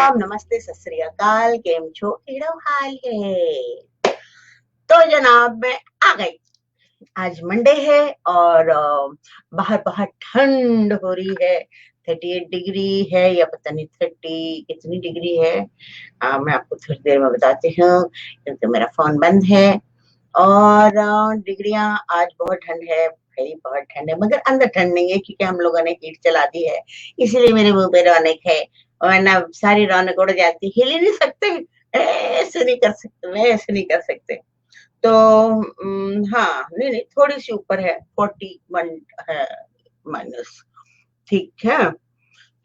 आदाब, नमस्ते, सत श्री अकाल, केम छो, केड़ो हाल है। तो जनाब मैं आ गई। आज मंडे है और बाहर बहुत ठंड हो रही है। 38 डिग्री है या पता नहीं 30 कितनी डिग्री है। मैं आपको थोड़ी देर में बताती हूँ क्योंकि मेरा फोन बंद है। और डिग्रियां आज बहुत ठंड है भाई, बहुत ठंड है, मगर अंदर ठंड नहीं है क्योंकि हम लोगों ने हीट चला दी है। इसीलिए मेरे मुंह पे रौनक है, वरना सारी रौनक उड़ जाती। हिल ही नहीं सकते, ऐसे नहीं कर सकते, वैसे नहीं कर सकते। तो हाँ, नहीं नहीं, थोड़ी सी ऊपर है, 41 है माइनस। ठीक है,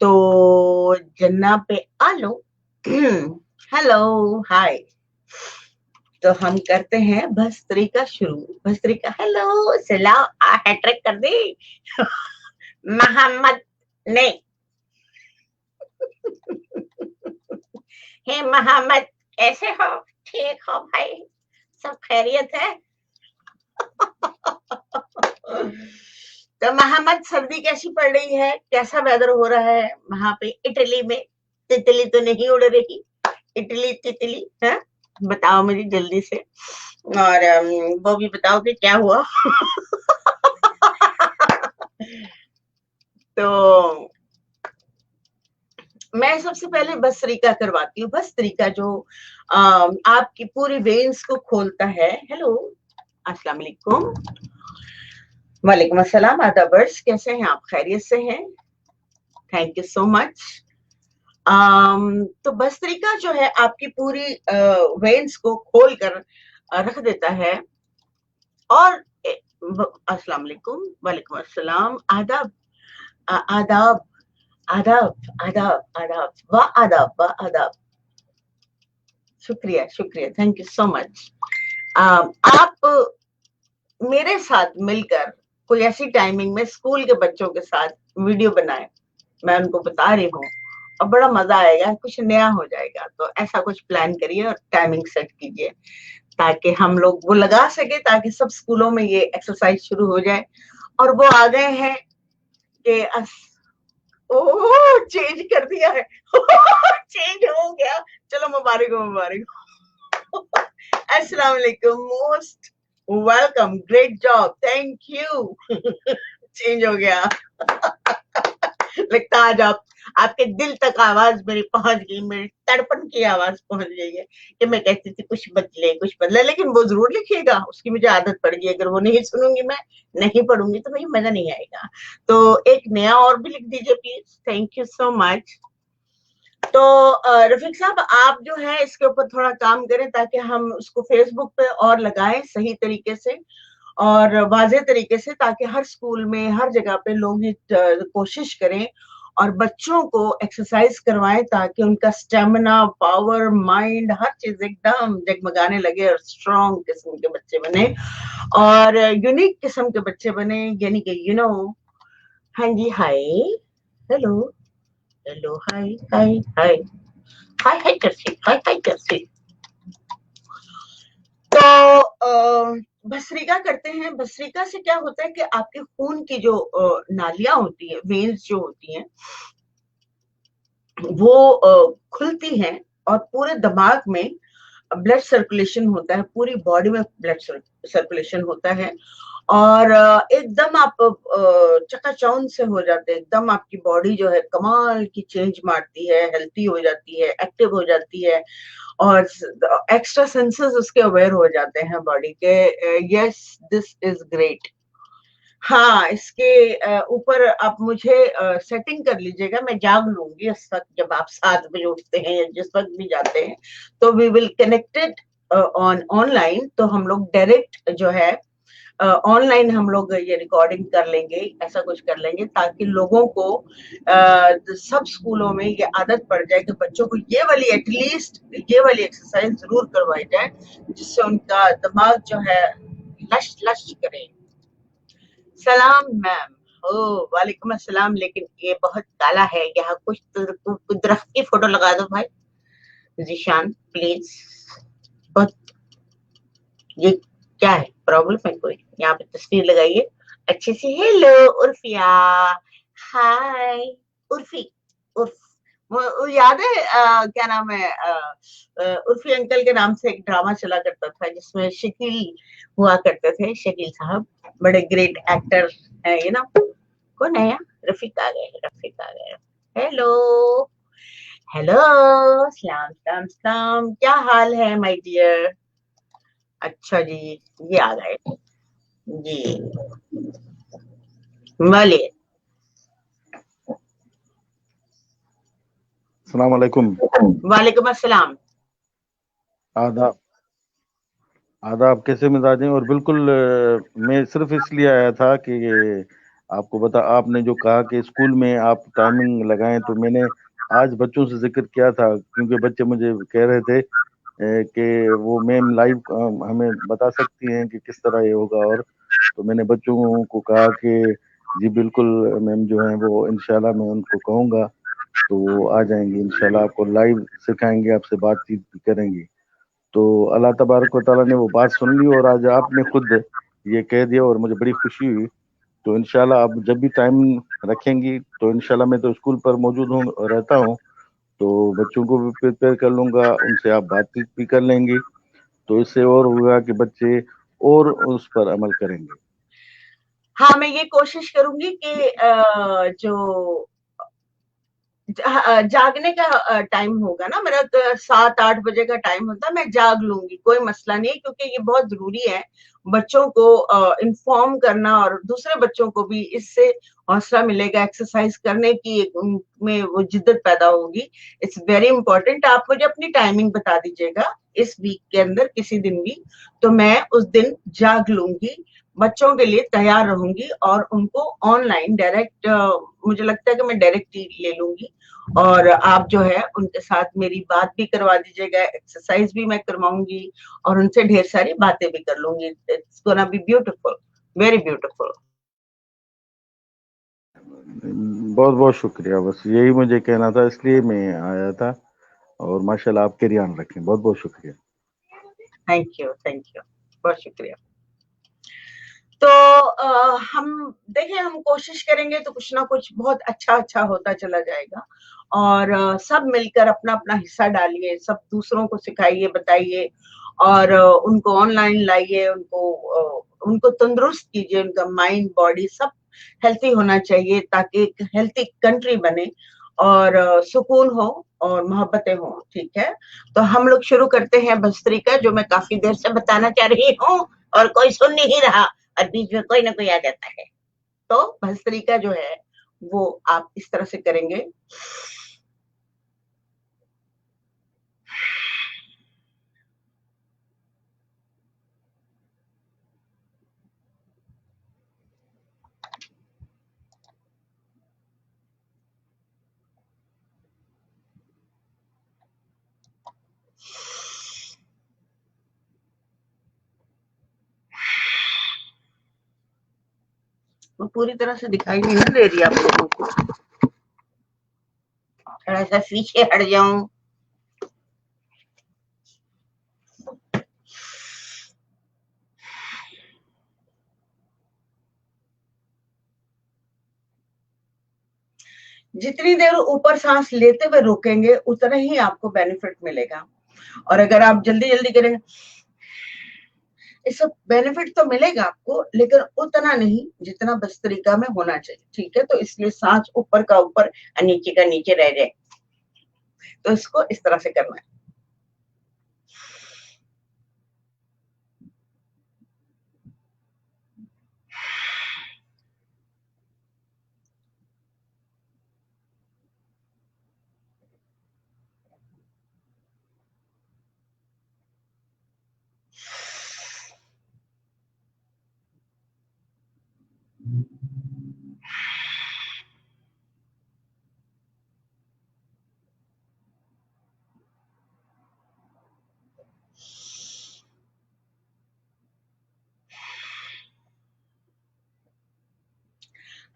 तो जन्ना पे आलो। हेलो, हाय। तो हम करते हैं भस्त्री का शुरू। भस्त्री का हेलो सलाम हैट्रिक कर दी। मोहम्मद ने। हे मोहम्मद, कैसे हो? ठीक हो भाई? सब खैरियत है? तो मोहम्मद, सर्दी कैसी पड़ रही है? कैसा वेदर हो रहा है वहां पे इटली में? तितली तो नहीं उड़ रही? इटली तितली है? बताओ मुझे जल्दी से। और वो भी बताओ कि क्या हुआ। तो मैं सबसे पहले भस्त्रिका करवाती हूँ। भस्त्रिका जो आपकी पूरी वेन्स को खोलता है। हेलो, अस्सलाम वालेकुम। वालेकुम अस्सलाम, आदाबर्स, कैसे हैं आप? खैरियत से हैं? Thank you so much. तो भस्त्रिका जो है आपकी पूरी वेन्स को खोल कर रख देता है। और अस्सलाम वालेकुम, वालेकुम अस्सलाम, आदाब, आदाब, आदाब, आदाब, आदाब, वाह आदाब, वाह आदाब। शुक्रिया, शुक्रिया, थैंक यू सो मच। आप मेरे साथ मिलकर कोई ऐसी टाइमिंग में स्कूल के बच्चों के साथ वीडियो बनाएं। मैं उनको बता रही हूँ और बड़ा मजा आएगा, कुछ नया हो जाएगा। तो ऐसा कुछ प्लान करिए और टाइमिंग सेट कीजिए ताकि हम लोग वो लगा सके, ताकि सब स्कूलों में ये एक्सरसाइज शुरू हो जाए। और वो आ गए हैं कि ओह, चेंज कर दिया है। चेंज हो गया। चलो, मुबारक हो, मुबारक हो। अस्सलाम वालेकुम, most welcome, great job, thank you. Change हो गया। लगता आज आपके दिल तक आवाज मेरी पहुंच गई, मेरी तड़पन की आवाज पहुंच गई है कि मैं कहती थी कुछ बदले, कुछ बदले। लेकिन वो जरूर लिखिएगा, उसकी मुझे आदत पड़ गई। अगर वो नहीं सुनूंगी, मैं नहीं पढ़ूंगी, तो मुझे मजा नहीं आएगा। तो एक नया और भी लिख दीजिए please, thank you so much. तो रफीक साहब, आप जो है इसके ऊपर थोड़ा काम करें ताकि हम उसको फेसबुक पे और लगाएं सही तरीके से और वाज़ेह तरीके से, ताकि हर स्कूल में, हर जगह पे लोग ये कोशिश करें और बच्चों को एक्सरसाइज करवाएं ताकि उनका स्टेमिना, पावर, माइंड, हर चीज एकदम जगमगाने लगे और स्ट्रॉन्ग किस्म के बच्चे बने और यूनिक किस्म के बच्चे बने। यानी कि हाँ जी, हाय, हेलो, हेलो, हाय, हाय, हाय, हाय, हाय जर्सी, हाय, हाय जर्सी। तो भस्त्रिका करते हैं। भस्त्रिका से क्या होता है कि आपके खून की जो नालियां होती है, वेन्स जो होती हैं, वो खुलती हैं और पूरे दिमाग में ब्लड सर्कुलेशन होता है, पूरी बॉडी में ब्लड सर्कुलेशन होता है। और एकदम आप चकाचौंध से हो जाते हैं। एकदम आपकी बॉडी जो है कमाल की चेंज मारती है, हेल्थी हो जाती है, एक्टिव हो जाती है और एक्स्ट्रा सेंसेस उसके अवेयर हो जाते हैं बॉडी के। Yes, this is great. हाँ, इसके ऊपर आप मुझे सेटिंग कर लीजिएगा, मैं जाग लूंगी उस वक्त जब आप 7 बजे उठते हैं या जिस वक्त भी जाते हैं। तो वी विल कनेक्टेड ऑनलाइन। तो हम लोग डायरेक्ट जो है ऑनलाइन हम लोग ये रिकॉर्डिंग कर लेंगे, ऐसा कुछ कर लेंगे ताकि लोगों को सब स्कूलों में ये आदत पड़ जाए कि बच्चों को ये वाली एटलीस्ट ये वाली एक्सरसाइज जरूर करवाई जाए, जिससे उनका दिमाग जो है लश लश करे। सलाम मैम। ओ, वालेकुम अस्सलाम। लेकिन ये बहुत काला है, यहाँ कुछ दरख्त की फोटो लगा दो भाई। जीशान प्लीज। बहुत, ये क्या है, प्रॉब्लम है कोई? यहाँ पे तस्वीर लगाइए अच्छे से। हेलो उर्फिया, हाय। उर्फी, उर्फ, वो याद है क्या नाम है उर्फी अंकल के नाम से एक ड्रामा चला करता था जिसमें शकील हुआ करते थे, शकील साहब बड़े ग्रेट एक्टर है ये ना। कौन है यार? रफीक आ गए, रफीक आ गए। हेलो, हेलो, सलाम सलाम सलाम, क्या हाल है माय डियर? अच्छा जी, ये आ गए जी, वाले। अस्सलाम वालेकुम। वालेकुम अस्सलाम। आदाब। आदाब, कैसे मिजाज हैं? और बिल्कुल मैं सिर्फ इसलिए आया था कि आपको बता, आपने जो कहा कि स्कूल में आप टाइमिंग लगाएं, तो मैंने आज बच्चों से जिक्र किया था, क्योंकि बच्चे मुझे कह रहे थे कि वो मैम लाइव हमें बता सकती हैं कि किस तरह ये होगा। और तो मैंने बच्चों को कहा कि जी बिल्कुल मैम जो हैं वो इंशाल्लाह मैं उनको कहूँगा तो वो आ जाएंगे, इंशाल्लाह आपको लाइव सिखाएंगे, आपसे बातचीत भी करेंगी। तो अल्लाह तबारक व तआला ने वो बात सुन ली और आज आपने खुद ये कह दिया और मुझे बड़ी खुशी हुई। तो इंशाल्लाह आप जब भी टाइम रखेंगी तो इंशाल्लाह मैं तो स्कूल पर मौजूद हूँ, रहता हूँ, तो बच्चों को भी प्रिपेयर कर लूंगा, उनसे आप बातचीत भी कर लेंगी, तो इससे और होगा कि बच्चे और उस पर अमल करेंगे। हाँ, मैं ये कोशिश करूंगी कि जो जागने का टाइम होगा ना मेरा, 7-8 बजे का टाइम होता है, मैं जाग लूंगी, कोई मसला नहीं, क्योंकि ये बहुत जरूरी है बच्चों को इन्फॉर्म करना, और दूसरे बच्चों को भी इससे हौसला मिलेगा, एक्सरसाइज करने की उनमें वो जिद्दत पैदा होगी। It's very important. आप मुझे अपनी टाइमिंग बता दीजिएगा इस वीक के अंदर किसी दिन भी, तो मैं उस दिन जाग लूंगी, बच्चों के लिए तैयार रहूंगी, और उनको ऑनलाइन डायरेक्ट, मुझे लगता है कि मैं डायरेक्ट ही ले लूंगी, और आप जो है उनके साथ मेरी बात भी करवा दीजिएगा, एक्सरसाइज भी मैं करवाऊंगी, और उनसे ढेर सारी बातें भी कर लूंगी। It's gonna be beautiful, very beautiful. बहुत बहुत शुक्रिया, बस यही मुझे कहना था, इसलिए मैं आया था। और माशाल्लाह आप ध्यान रखें, बहुत बहुत शुक्रिया। थैंक यू, थैंक यू, बहुत शुक्रिया। तो हम देखिए, हम कोशिश करेंगे तो कुछ ना कुछ बहुत अच्छा अच्छा होता चला जाएगा, और सब मिलकर अपना अपना हिस्सा डालिए, सब दूसरों को सिखाइए, बताइए, और उनको ऑनलाइन लाइए, उनको तंदुरुस्त कीजिए, उनका माइंड बॉडी सब हेल्थी होना चाहिए, ताकि एक हेल्थी कंट्री बने, और सुकून हो और मोहब्बतें हो। ठीक है, तो हम लोग शुरू करते हैं भस्त्री का, जो मैं काफी देर से बताना चाह रही हूँ और कोई सुन नहीं रहा, और बीच में कोई ना कोई आ जाता है। तो भस्त्री का जो है वो आप इस तरह से करेंगे। वो पूरी तरह से दिखाई नहीं ना दे रही आप लोगों को, थोड़ा सा पीछे हट जाऊं। जितनी देर ऊपर सांस लेते हुए रोकेंगे उतना ही आपको बेनिफिट मिलेगा, और अगर आप जल्दी जल्दी करेंगे, इससे बेनिफिट तो मिलेगा आपको, लेकिन उतना नहीं जितना भस्त्रिका में होना चाहिए। ठीक है, तो इसलिए सांस ऊपर का ऊपर और नीचे का नीचे रह जाए, तो इसको इस तरह से करना है।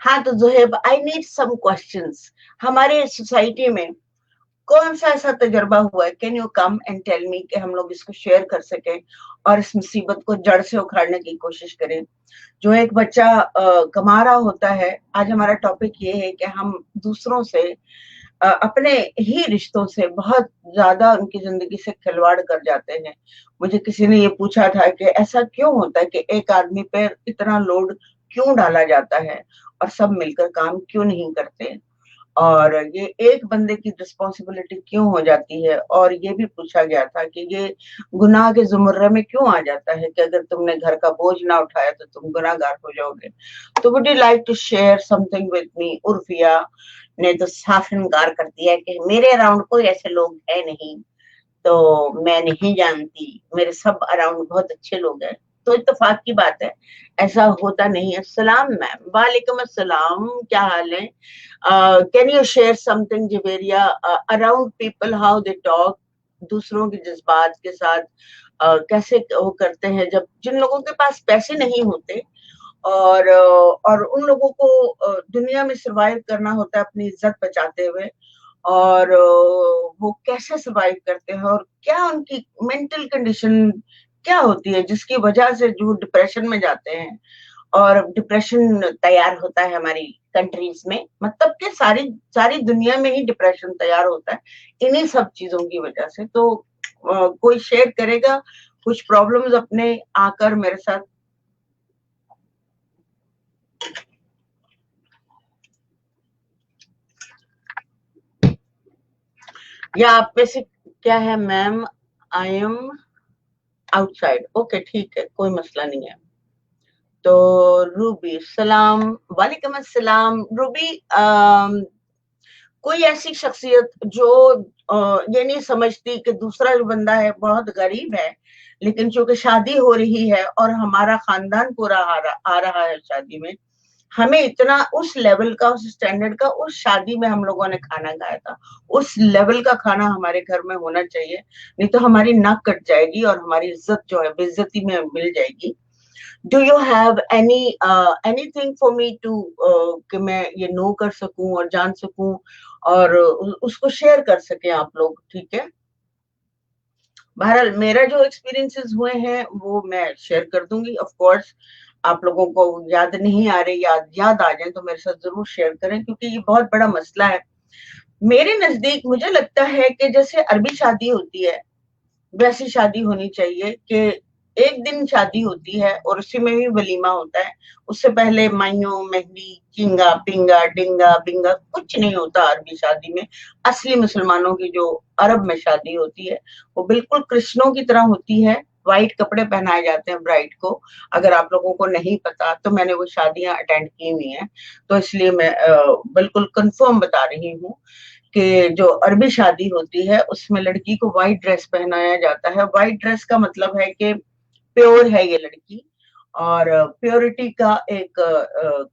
हाँ, तो Zoheb, I need some questions. हमारे सोसाइटी में कौन सा ऐसा तजुर्बा हुआ है, can you come and tell me, कि हम लोग इसको शेयर कर सकें और इस मुसीबत को जड़ से उखाड़ने की कोशिश करें। जो एक बच्चा कमा रहा होता है, आज हमारा टॉपिक ये है कि हम दूसरों से अपने ही रिश्तों से बहुत ज्यादा उनकी जिंदगी से खिलवाड़ कर जाते हैं। मुझे किसी ने ये पूछा था कि ऐसा क्यों होता है कि एक आदमी पर इतना लोड क्यों डाला जाता है और सब मिलकर काम क्यों नहीं करते, और ये एक बंदे की रिस्पॉन्सिबिलिटी क्यों हो जाती है। और ये भी पूछा गया था कि ये गुनाह के जुमर्रे में क्यों आ जाता है कि अगर तुमने घर का बोझ ना उठाया तो तुम गुनाहगार हो जाओगे। तो would you like to share something with me? Urfiya ने तो साफ इनकार कर दिया कि मेरे अराउंड कोई ऐसे लोग है नहीं, तो मैं नहीं जानती, मेरे सब अराउंड बहुत अच्छे लोग हैं। तो इत्तेफाक की बात है, ऐसा होता नहीं है। सलाम मैम। वालेकुम अस्सलाम, क्या हाल है? Can you share something Javeria around people, how they talk, दूसरों के जज्बात के साथ कैसे वो करते हैं जब जिन लोगों के पास पैसे नहीं होते, और उन लोगों को दुनिया में सरवाइव करना होता है अपनी इज्जत बचाते हुए, और वो कैसे सरवाइव करते हैं और क्या उनकी मेंटल कंडीशन क्या होती है जिसकी वजह से जो डिप्रेशन में जाते हैं। और डिप्रेशन तैयार होता है हमारी कंट्रीज में, मतलब कि सारी सारी दुनिया में ही डिप्रेशन तैयार होता है इन्हीं सब चीजों की वजह से। तो कोई शेयर करेगा कुछ प्रॉब्लम्स अपने आकर मेरे साथ? या आप में से क्या है? Ma'am, I am outside. Okay, ठीक है, कोई मसला नहीं है। तो रूबी, सलाम। वालेकुम अस्सलाम। रूबी, कोई ऐसी शख्सियत जो ये नहीं समझती कि दूसरा जो बंदा है बहुत गरीब है, लेकिन चूंकि शादी हो रही है और हमारा खानदान पूरा आ रहा है शादी में, हमें इतना उस लेवल का, उस स्टैंडर्ड का, उस शादी में हम लोगों ने खाना खाया था, उस लेवल का खाना हमारे घर में होना चाहिए, नहीं तो हमारी नाक कट जाएगी और हमारी इज्जत जो है बेइज्जती में मिल जाएगी। Do you have anything for me to, कि मैं ये नो कर सकूं और जान सकूं और उसको शेयर कर सके आप लोग? ठीक है, बहरहाल मेरा जो एक्सपीरियंसेस हुए हैं वो मैं शेयर कर दूंगी। ऑफ कोर्स आप लोगों को याद नहीं आ रही, याद आ जाए तो मेरे साथ जरूर शेयर करें, क्योंकि ये बहुत बड़ा मसला है मेरे नजदीक। मुझे लगता है कि जैसे अरबी शादी होती है वैसी शादी होनी चाहिए कि एक दिन शादी होती है और उसी में भी वलीमा होता है। उससे पहले माइयों, मेहंदी, चिंगा पिंगा डिंगा बिंगा कुछ नहीं होता अरबी शादी में। असली मुसलमानों की जो अरब में शादी होती है वो बिल्कुल कृष्णों की तरह होती है। व्हाइट कपड़े पहनाए जाते हैं ब्राइड को। अगर आप लोगों को नहीं पता तो मैंने वो शादियां अटेंड की हुई हैं, तो इसलिए मैं बिल्कुल कंफर्म बता रही हूँ कि जो अरबी शादी होती है उसमें लड़की को व्हाइट ड्रेस पहनाया जाता है। व्हाइट ड्रेस का मतलब है कि प्योर है ये लड़की, और प्योरिटी का एक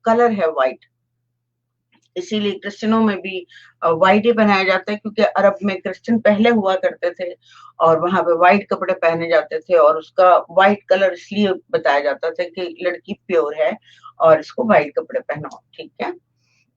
कलर है व्हाइट। इसीलिए क्रिश्चियनों में भी व्हाइट ही पहनाया जाता है, क्योंकि अरब में क्रिश्चियन पहले हुआ करते थे और वहां पे व्हाइट कपड़े पहने जाते थे, और उसका व्हाइट कलर इसलिए बताया जाता था कि लड़की प्योर है और इसको व्हाइट कपड़े पहनाओ। ठीक है,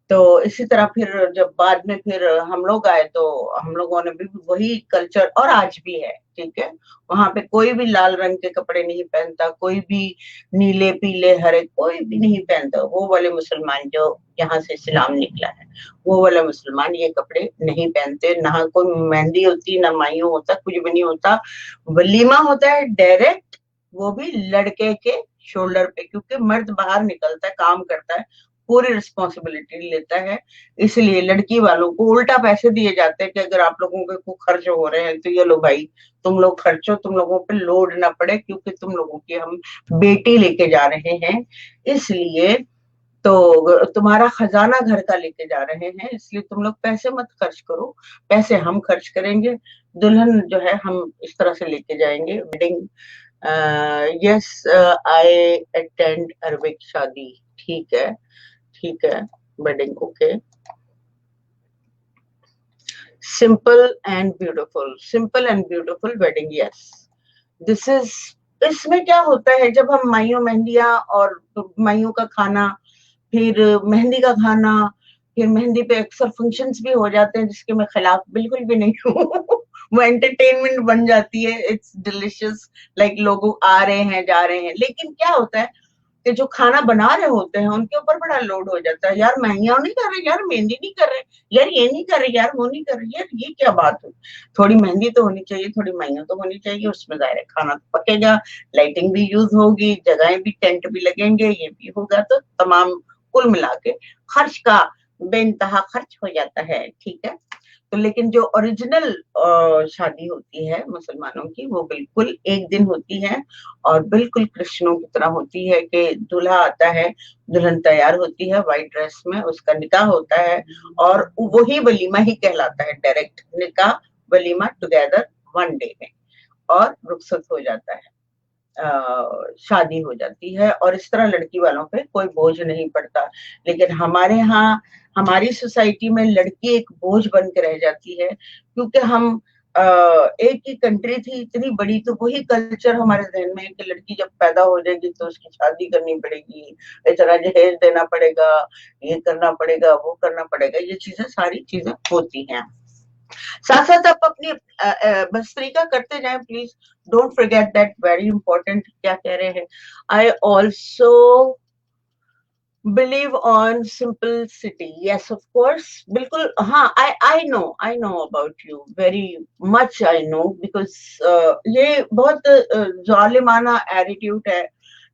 तो इसी तरह फिर जब बाद में फिर हम लोग आए तो हम लोगों ने भी वही कल्चर, और आज भी है। ठीक है, वहां पे कोई भी लाल रंग के कपड़े नहीं पहनता, कोई भी नीले पीले हरे कोई भी नहीं पहनता। वो वाले मुसलमान जो यहाँ से इस्लाम निकला है वो वाले मुसलमान ये कपड़े नहीं पहनते। ना कोई मेहंदी होती, ना मायूं होता, कुछ भी नहीं होता। वलीमा होता है डायरेक्ट, वो भी लड़के के शोल्डर पे, क्योंकि मर्द बाहर निकलता है, काम करता है, पूरी रिस्पॉन्सिबिलिटी लेता है। इसलिए लड़की वालों को उल्टा पैसे दिए जाते हैं कि अगर आप लोगों के को खर्च हो रहे हैं तो ये लो भाई, तुम लोग खर्चो, तुम लोगों पे लोड ना पड़े, क्योंकि तुम लोगों की हम बेटी लेके जा रहे हैं, इसलिए तो तुम्हारा खजाना घर का लेके जा रहे हैं, इसलिए तुम लोग पैसे मत खर्च करो, पैसे हम खर्च करेंगे, दुल्हन जो है हम इस तरह से लेके जाएंगे wedding. Yes, I attend Arabic शादी। ठीक है, ठीक है, wedding okay. Simple and beautiful wedding, yes, this is. इसमें क्या होता है जब हम माइयों मेहंदियां और माइयों का खाना, फिर मेहंदी का खाना, फिर मेहंदी पे अक्सर फंक्शंस भी हो जाते हैं जिसके मैं खिलाफ बिल्कुल भी नहीं हूँ। वो एंटरटेनमेंट बन जाती है, इट्स डिलिशियस, लाइक लोग आ रहे हैं जा रहे हैं, लेकिन क्या होता है कि जो खाना बना रहे होते हैं उनके ऊपर बड़ा लोड हो जाता है, यार मेहंदियां नहीं कर रहे, यार मेहंदी नहीं कर रहे, यार ये नहीं कर रहे, यार वो नहीं कर रहे, यार ये क्या बात हुई, थोड़ी मेहंदी तो होनी चाहिए, थोड़ी मेहंदी तो होनी चाहिए, उसमें जाहिर है खाना तो पकेगा, लाइटिंग भी यूज होगी, जगहें भी, टेंट भी लगेंगे, ये भी होगा, तो तमाम कुल मिला के खर्च का बेइंतहा खर्च हो जाता है, ठीक है। तो लेकिन जो ओरिजिनल शादी होती है मुसलमानों की, वो बिल्कुल एक दिन होती है और बिल्कुल कृष्णों की तरह होती है कि दूल्हा आता है, दुल्हन तैयार होती है व्हाइट ड्रेस में, उसका निकाह होता है और वही वलीमा ही कहलाता है, डायरेक्ट निकाह वलीमा टुगेदर वन डे में, और रुखसत हो जाता है, शादी हो जाती है, और इस तरह लड़की वालों पे कोई बोझ नहीं पड़ता। लेकिन हमारे यहाँ, हमारी सोसाइटी में लड़की एक बोझ बन के रह जाती है, क्योंकि हम एक ही कंट्री थी इतनी बड़ी, तो वही कल्चर हमारे जहन में है कि लड़की जब पैदा हो जाएगी तो उसकी शादी करनी पड़ेगी, इतना जहेज देना पड़ेगा, ये करना पड़ेगा, वो करना पड़ेगा, ये चीजें, सारी चीजें होती हैं। साथ साथ आप अपनी बस तरीका करते जाएं please, don't forget that, very important. क्या कह रहे हैं, I also believe on simplicity, yes of course, बिल्कुल, हाँ, I know about you very much, I know, because ये बहुत जालिमाना एटीट्यूड है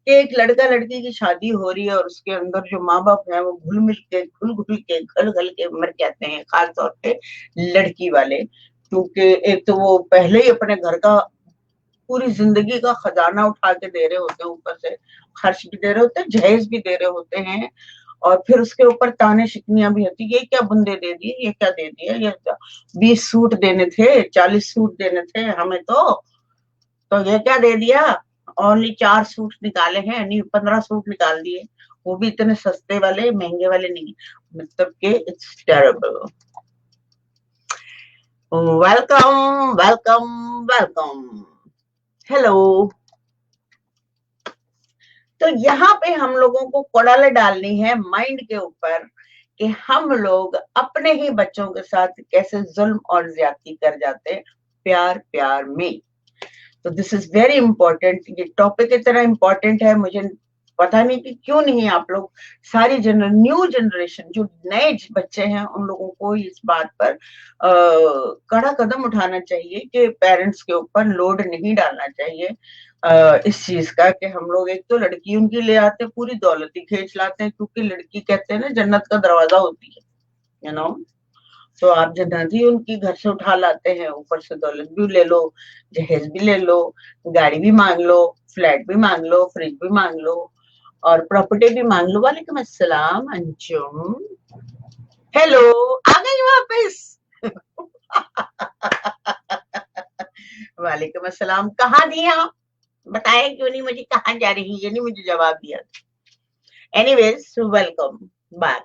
कि एक लड़का लड़की की शादी हो रही है और उसके अंदर जो माँ बाप है वो घुल मिल के, घुल घुल के, घल घल के मर जाते हैं, खासतौर पे लड़की वाले, क्योंकि एक तो वो पहले ही अपने घर का पूरी जिंदगी का खजाना उठा के दे रहे होते हैं, ऊपर से खर्च भी दे रहे होते हैं, जहेज भी दे रहे होते हैं, और फिर उसके ऊपर ताने शिकनियां भी होती, ये क्या बंदे दे दिए, ये क्या दे दिया, ये क्या 20 सूट देने थे, 40 सूट देने थे हमें, तो ये क्या दे दिया, ओनली 4 सूट निकाले हैं, नहीं 15 सूट निकाल दिए, वो भी इतने सस्ते वाले, महंगे वाले नहीं, मतलब के it's terrible. Welcome, welcome, welcome, hello. तो यहाँ पे हम लोगों को कोड़ाले डालनी है माइंड के ऊपर कि हम लोग अपने ही बच्चों के साथ कैसे जुल्म और ज्यादती कर जाते हैं प्यार प्यार में। तो दिस इज वेरी इंपॉर्टेंट, ये टॉपिक इतना इंपॉर्टेंट है, मुझे पता नहीं कि क्यों नहीं आप लोग, सारी न्यू जनरेशन जो नए बच्चे हैं, उन लोगों को इस बात पर कड़ा कदम उठाना चाहिए कि पेरेंट्स के ऊपर लोड नहीं डालना चाहिए इस चीज का, कि हम लोग एक तो लड़की उनकी ले आते हैं, पूरी दौलत ही खींच लाते हैं, क्योंकि लड़की कहते हैं ना जन्नत का दरवाजा होती है, यू नो। तो आप जन्नत ही उनकी घर से उठा लाते हैं, ऊपर से दौलत भी ले लो, जहेज भी ले लो, गाड़ी भी मांग लो, फ्लैट भी मांग लो, फ्रिज भी मांग लो, और प्रॉपर्टी भी मांग लो। वालेकुम अस्सलाम अंजुम, हेलो, आ गई वापस। वालेकुम अस्सलाम, कहाँ थी आप, बताया क्यों नहीं मुझे, कहाँ जा रही, ये नहीं मुझे जवाब दिया। Anyways, welcome back.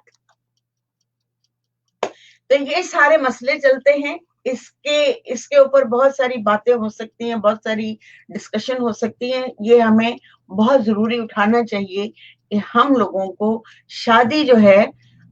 तो ये सारे मसले चलते हैं, इसके इसके ऊपर बहुत सारी बातें हो सकती हैं, बहुत सारी डिस्कशन हो सकती हैं, ये हमें बहुत जरूरी उठाना चाहिए कि हम लोगों को शादी जो है,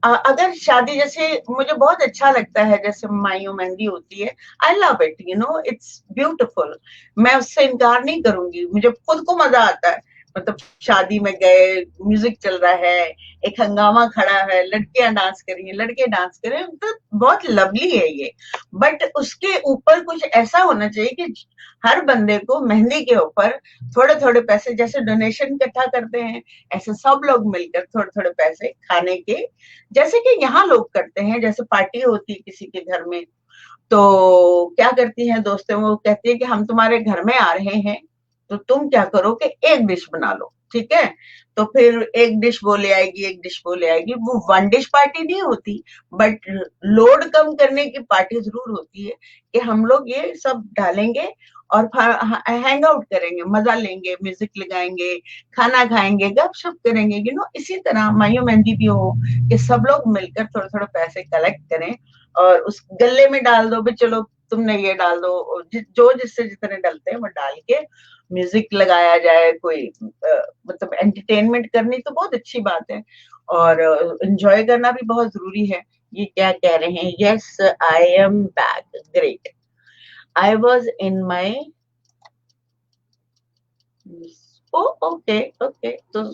अगर शादी, जैसे मुझे बहुत अच्छा लगता है जैसे माइयो मेहंदी होती है, I love it, you know, it's beautiful, मैं उससे इनकार नहीं करूंगी, मुझे खुद को मजा आता है, मतलब शादी में गए, म्यूजिक चल रहा है, एक हंगामा खड़ा है, लड़कियां डांस कर रही हैं, लड़के डांस कर रहे हैं, तो बहुत लवली है ये, बट उसके ऊपर कुछ ऐसा होना चाहिए कि हर बंदे को मेहंदी के ऊपर थोड़े थोड़े पैसे, जैसे डोनेशन इकट्ठा करते हैं, ऐसे सब लोग मिलकर थोड़े थोड़े पैसे खाने के, जैसे कि यहाँ लोग करते हैं, जैसे पार्टी होती है किसी के घर में, तो क्या करती हैं दोस्तें, वो कहती है कि हम तुम्हारे घर में आ रहे हैं, तो तुम क्या करो कि एक डिश बना लो, ठीक है, तो फिर एक डिश वो ले आएगी, एक डिश वो ले आएगी, वो वन डिश पार्टी नहीं होती, बट लोड कम करने की पार्टी जरूर होती है, कि हम लोग ये सब डालेंगे और हैंग आउट करेंगे, मजा लेंगे, म्यूजिक लगाएंगे, खाना खाएंगे, गपशप करेंगे, यू नो। इसी तरह माइयो मेहंदी भी हो कि सब लोग मिलकर थोड़े थोड़े पैसे कलेक्ट करें और उस गले में डाल दो भी, चलो तुमने ये डाल दो, जो जिससे जितने डलते हैं वो डाल के म्यूजिक लगाया जाए, कोई मतलब एंटरटेनमेंट करनी तो बहुत अच्छी बात है, और एंजॉय करना भी बहुत जरूरी है। ये क्या कह रहे हैं, yes I am back, great, I was in my, oh okay okay, तो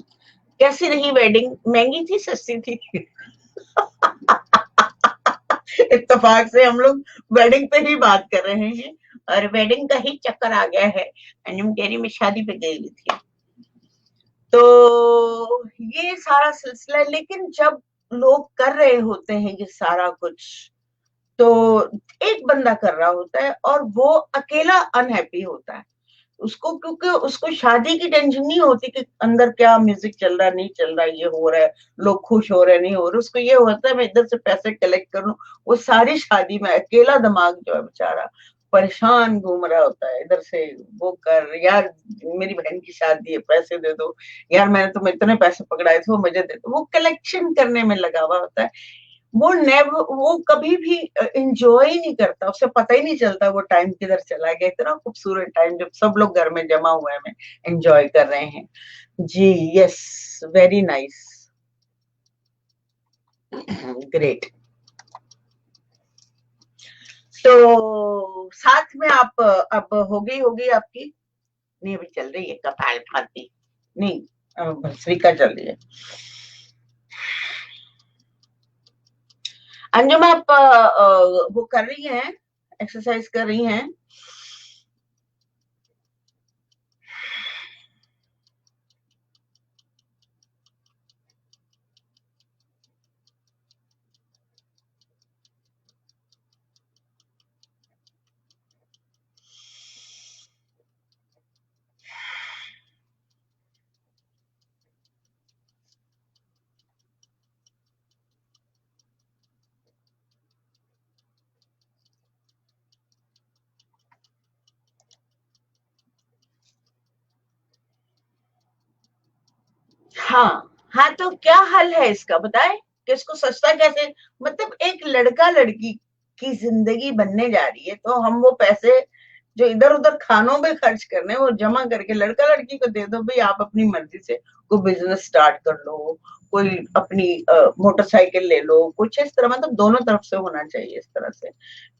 कैसी रही वेडिंग? महंगी थी, सस्ती थी? इत्तेफाक से हम लोग वेडिंग पे ही बात कर रहे हैं, और वेडिंग का ही चक्कर आ गया है। अंजुम कह रही मैं शादी पे गई हुई थी। तो ये सारा सिलसिला है, लेकिन जब लोग कर रहे होते हैं ये सारा कुछ, तो एक बंदा कर रहा होता है और वो अकेला अनहैप्पी होता है। उसको, क्योंकि उसको शादी की टेंशन नहीं होती कि अंदर क्या म्यूजिक चल रहा है, नहीं चल रहा है, ये हो रहा है, लोग खुश हो रहे हैं, नहीं हो रहे। उसको ये होता है मैं इधर से पैसे कलेक्ट करूं। वो सारी शादी में अकेला दिमाग जो है बेचारा परेशान घूम रहा होता है, इधर से वो कर, यार मेरी बहन की शादी है, पैसे दे दो, यार मैंने तुम्हें इतने पैसे पकड़ाए थे, वो मुझे दे दो। वो कलेक्शन करने में लगा हुआ होता है। वो कभी भी इंजॉय ही नहीं करता, उसे पता ही नहीं चलता वो टाइम किधर चला गया। इतना खूबसूरत टाइम जब सब लोग घर में जमा हुए हैं, एंजॉय कर रहे हैं। जी, यस, वेरी नाइस, ग्रेट। तो साथ में आप अब हो गई आपकी? नहीं, अभी चल रही है कपाल भाती, नहीं भस्त्रिका चल रही है। अंजुम आप वो कर रही हैं, एक्सरसाइज कर रही हैं? हाँ, हाँ, तो क्या हल है इसका बताए कि इसको सस्ता कैसे, मतलब एक लड़का लड़की की जिंदगी बनने जा रही है, तो हम वो पैसे जो इधर उधर खानों में खर्च करने वो जमा करके लड़का लड़की को दे दो, भाई आप अपनी मर्जी से कोई बिजनेस स्टार्ट कर लो, कोई अपनी मोटरसाइकिल ले लो, कुछ इस तरह, मतलब दोनों तरफ से होना चाहिए इस तरह से।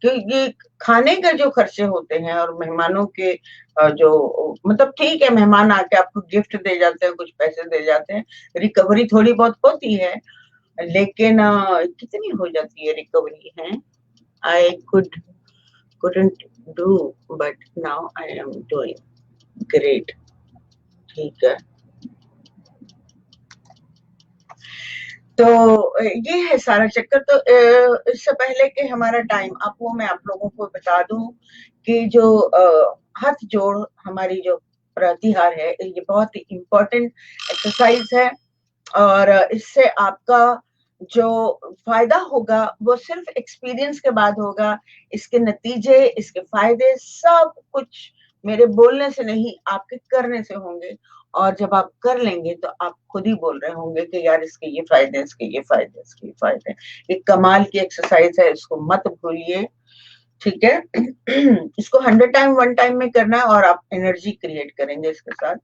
क्योंकि खाने के जो खर्चे होते हैं और मेहमानों के जो, मतलब ठीक है मेहमान आके आपको गिफ्ट दे जाते हैं, कुछ पैसे दे जाते हैं, रिकवरी थोड़ी बहुत होती है, लेकिन कितनी हो जाती है रिकवरी है? आई couldn't do, but now I am doing great। ठीक है, तो ये है सारा चक्कर। तो इससे पहले कि हमारा टाइम अप हो, मैं आप लोगों को बता दूं कि जो हाथ जोड़ हमारी जो प्रतिहार है, ये बहुत ही इम्पोर्टेंट एक्सरसाइज है। और इससे आपका जो फायदा होगा वो सिर्फ एक्सपीरियंस के बाद होगा। इसके नतीजे, इसके फायदे सब कुछ मेरे बोलने से नहीं, आपके करने से होंगे। और जब आप कर लेंगे तो आप खुद ही बोल रहे होंगे कि यार इसके ये फायदे, इसके ये फायदे, इसके ये फायदे। एक कमाल की एक्सरसाइज है, इसको मत भूलिए, ठीक है? इसको 100 टाइम 1 टाइम में करना है, और आप एनर्जी क्रिएट करेंगे इसके साथ,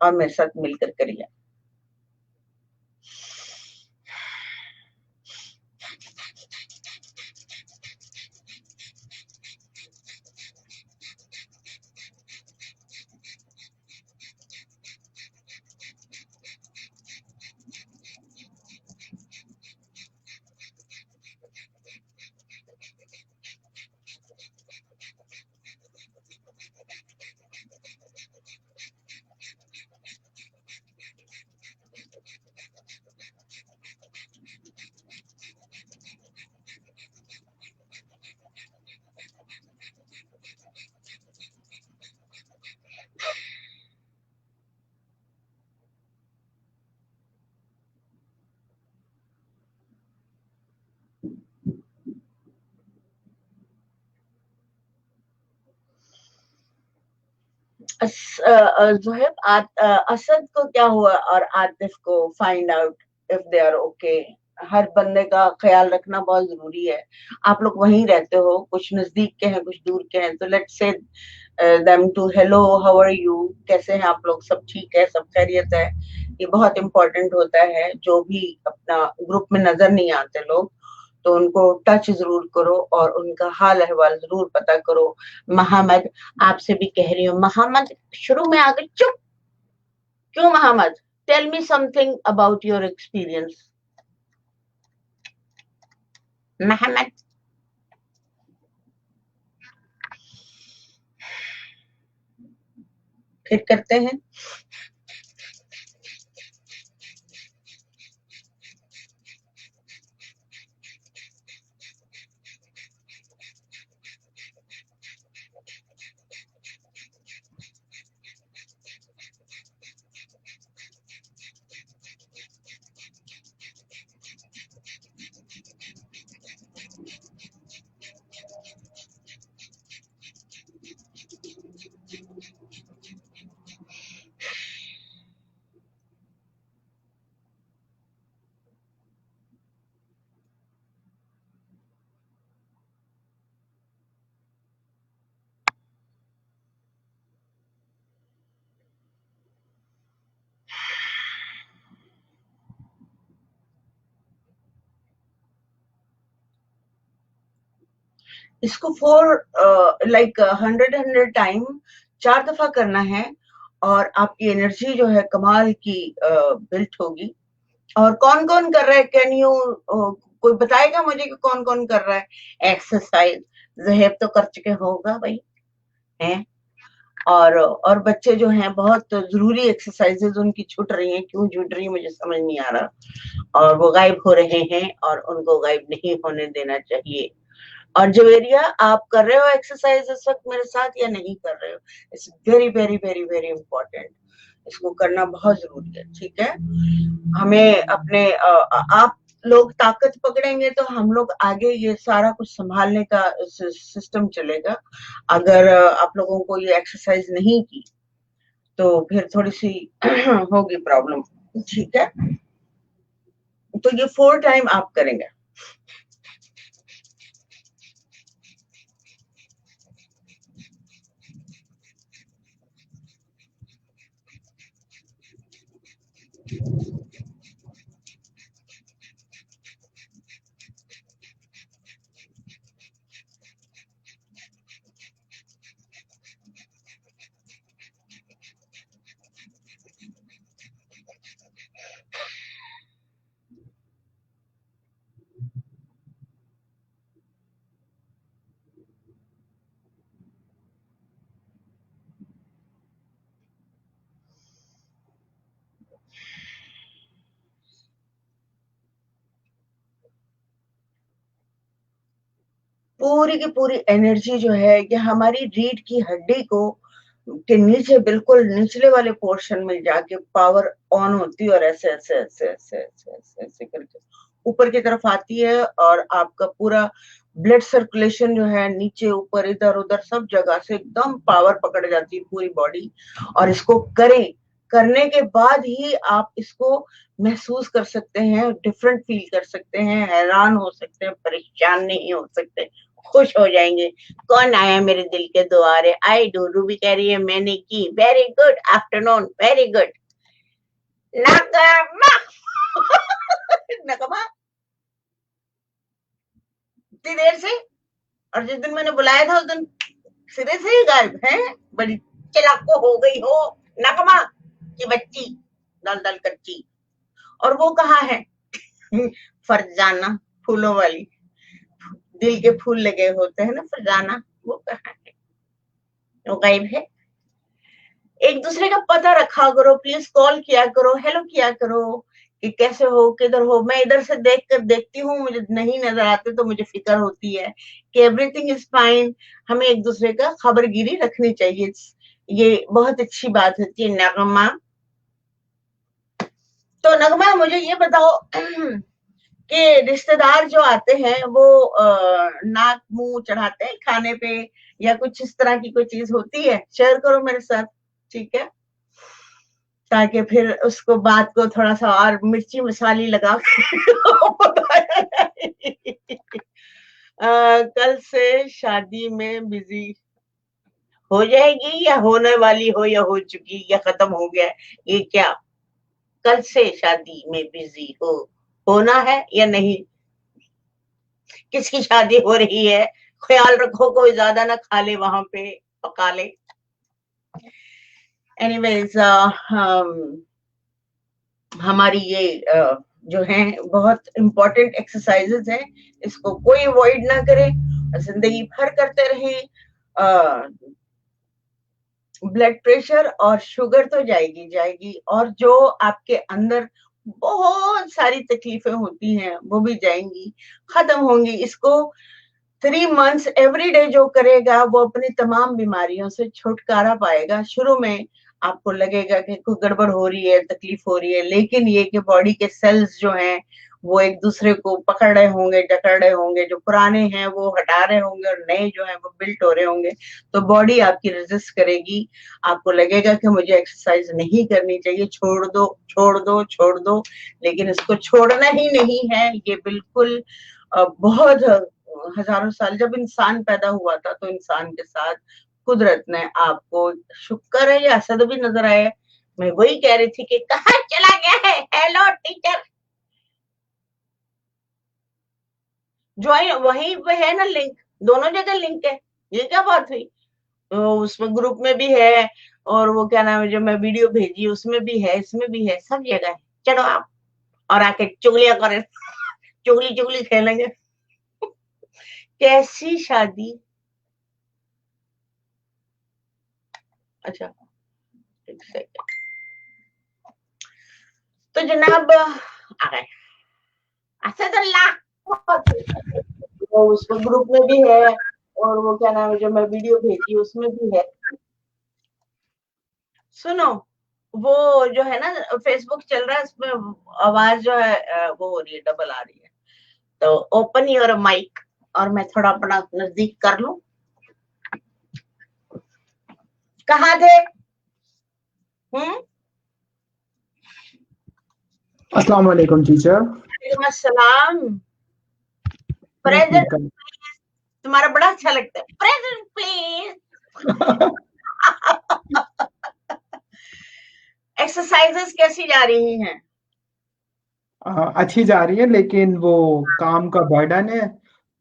और मेरे साथ मिलकर करिए। जोहेब, असद को क्या हुआ और आतिफ को find out if they are okay. हर बंदे का ख्याल रखना बहुत जरूरी है। आप लोग वहीं रहते हो, कुछ नजदीक के हैं, कुछ दूर के हैं, तो let's say them to hello, how are you, कैसे हैं आप लोग, सब ठीक है, सब खैरियत है? ये बहुत इंपॉर्टेंट होता है। जो भी अपना ग्रुप में नजर नहीं आते लोग, तो उनको टच जरूर करो और उनका हाल अहवाल जरूर पता करो। मोहम्मद, आपसे भी कह रही हूँ, मोहम्मद शुरू में आकर चुप क्यों? Mohammad tell me something about your experience. Mohammed. फिर करते हैं. इसको 100 टाइम 4 दफा करना है और आपकी एनर्जी जो है कमाल की बिल्ट होगी. और कौन कौन कर रहा है, कैन यू कोई बताएगा मुझे कि कौन कौन कर रहा है एक्सरसाइज? जहेब तो कर चुके होगा भाई हैं. और बच्चे जो हैं बहुत जरूरी एक्सरसाइजेज उनकी छूट रही हैं. क्यों छूट रही है मुझे समझ नहीं आ रहा. और वो गायब हो रहे हैं और उनको गायब नहीं होने देना चाहिए. और जवेरिया, आप कर रहे हो एक्सरसाइज इस वक्त मेरे साथ या नहीं कर रहे हो? It's very very very very important. इसको करना बहुत जरूरी है. ठीक है, हमें अपने आप लोग ताकत पकड़ेंगे तो हम लोग आगे ये सारा कुछ संभालने का सिस्टम चलेगा. अगर आप लोगों को ये एक्सरसाइज नहीं की तो फिर थोड़ी सी होगी प्रॉब्लम. ठीक है, तो ये 4 टाइम आप करेंगे. पूरी की पूरी एनर्जी जो है ये हमारी रीढ़ की हड्डी को के नीचे बिल्कुल निचले वाले पोर्शन में जाके पावर ऑन होती है और ऐसे ऐसे ऐसे ऐसे ऐसे ऐसे ऐसे करके ऊपर की तरफ आती है और आपका पूरा ब्लड सर्कुलेशन जो है नीचे ऊपर इधर उधर सब जगह से एकदम पावर पकड़ जाती है पूरी बॉडी. और इसको करें, करने के बाद ही आप इसको महसूस कर सकते हैं, डिफरेंट फील कर सकते हैं, हैरान हो सकते हैं, परेशान नहीं हो सकते, खुश हो जाएंगे. कौन आया मेरे दिल के द्वारे? I do. रूबी कह रही है मैंने की. Very good afternoon, very good. Nagma Nagma इतनी देर से, और जिस दिन मैंने बुलाया था उस दिन सिरे से ही गायब है. बड़ी चिलाको हो गई हो नगमा की बच्ची, दल दल कच्ची. और वो कहाँ है? फरजाना, फूलों वाली, दिल के फूल लगे होते हैं ना फरजाना, वो कहाँ है? वो गायब है. एक दूसरे का पता रखा करो, प्लीज कॉल किया करो, हेलो किया करो कि कैसे हो, किधर हो. मैं इधर से देखती हूँ, मुझे नहीं नजर आते तो मुझे फिक्र होती है कि एवरीथिंग इज फाइन. हमें एक दूसरे का खबरगिरी रखनी चाहिए, ये बहुत अच्छी बात होती है. नगमा, तो नगमा मुझे ये बताओ कि रिश्तेदार जो आते हैं वो नाक मुंह चढ़ाते हैं खाने पे या कुछ इस तरह की कोई चीज होती है? शेयर करो मेरे साथ. ठीक है, ताकि फिर उसको बात को थोड़ा सा और मिर्ची मसाली लगा बताया जाए. कल से शादी में बिजी हो जाएगी या होने वाली हो या हो चुकी या खत्म हो गया? ये क्या कल से शादी में बिजी हो, होना है या नहीं? किसकी शादी हो रही है? ख्याल रखो कोई ज्यादा ना खा ले, वहां पे पका ले. एनीवेज, हमारी ये जो है बहुत इम्पोर्टेंट एक्सरसाइजेज हैं, इसको कोई अवॉइड ना करे, जिंदगी भर करते रहे। ब्लड प्रेशर और शुगर तो जाएगी जाएगी, और जो आपके अंदर बहुत सारी तकलीफें होती हैं वो भी जाएंगी, खत्म होंगी। इसको 3 मंथ्स एवरी डे जो करेगा वो अपनी तमाम बीमारियों से छुटकारा पाएगा। शुरू में आपको लगेगा कि कोई गड़बड़ हो रही है, तकलीफ हो रही है, लेकिन ये कि बॉडी के सेल्स जो हैं वो एक दूसरे को पकड़ रहे होंगे, जकड़ रहे होंगे, जो पुराने हैं वो हटा रहे होंगे और नए जो हैं वो बिल्ट हो रहे होंगे, तो बॉडी आपकी रेजिस्ट करेगी। आपको लगेगा कि मुझे एक्सरसाइज नहीं करनी चाहिए, छोड़ दो छोड़ दो छोड़ दो, लेकिन इसको छोड़ना ही नहीं है। ये बिल्कुल बहुत हजारों साल, जब इंसान पैदा हुआ था तो इंसान के साथ कुदरत ने आपको, शुक्र है ये असद भी नजर आया। मैं वही कह रही थी कि कहाँ चला गया है, हेलो टीचर, ज्वाइन वहीं पे है ना लिंक, दोनों जगह लिंक है, ये क्या बात हुई? तो उसमें ग्रुप में भी है, और वो क्या नाम है जो मैं वीडियो भेजी उसमें भी है, इसमें भी है, सब जगह है। चलो आप और आके चुगलियां करें, चुगली चुगली खेलेंगे। कैसी शादी? अच्छा, एक सेकंड। तो जनाब आ गए असदुल्लाह, वो उसमें ग्रुप में भी है, और वो क्या नाम है जो मैं वीडियो भेजी उसमें भी है। सुनो, वो जो है ना फेसबुक चल रहा है, उसमें आवाज जो है वो हो रही है, डबल आ रही है, तो ओपन योर माइक और मैं थोड़ा अपना नजदीक कर लूं। कहाँ थे? अस्सलाम वालेकुम टीचर। वालेकुम अस्सलाम। प्रेजेंट तुम्हारा बड़ा अच्छा लगता है, प्रेजेंट प्लीज। एक्सरसाइजेस कैसी जा रही हैं? अच्छी जा रही है, लेकिन वो काम का बर्डन है,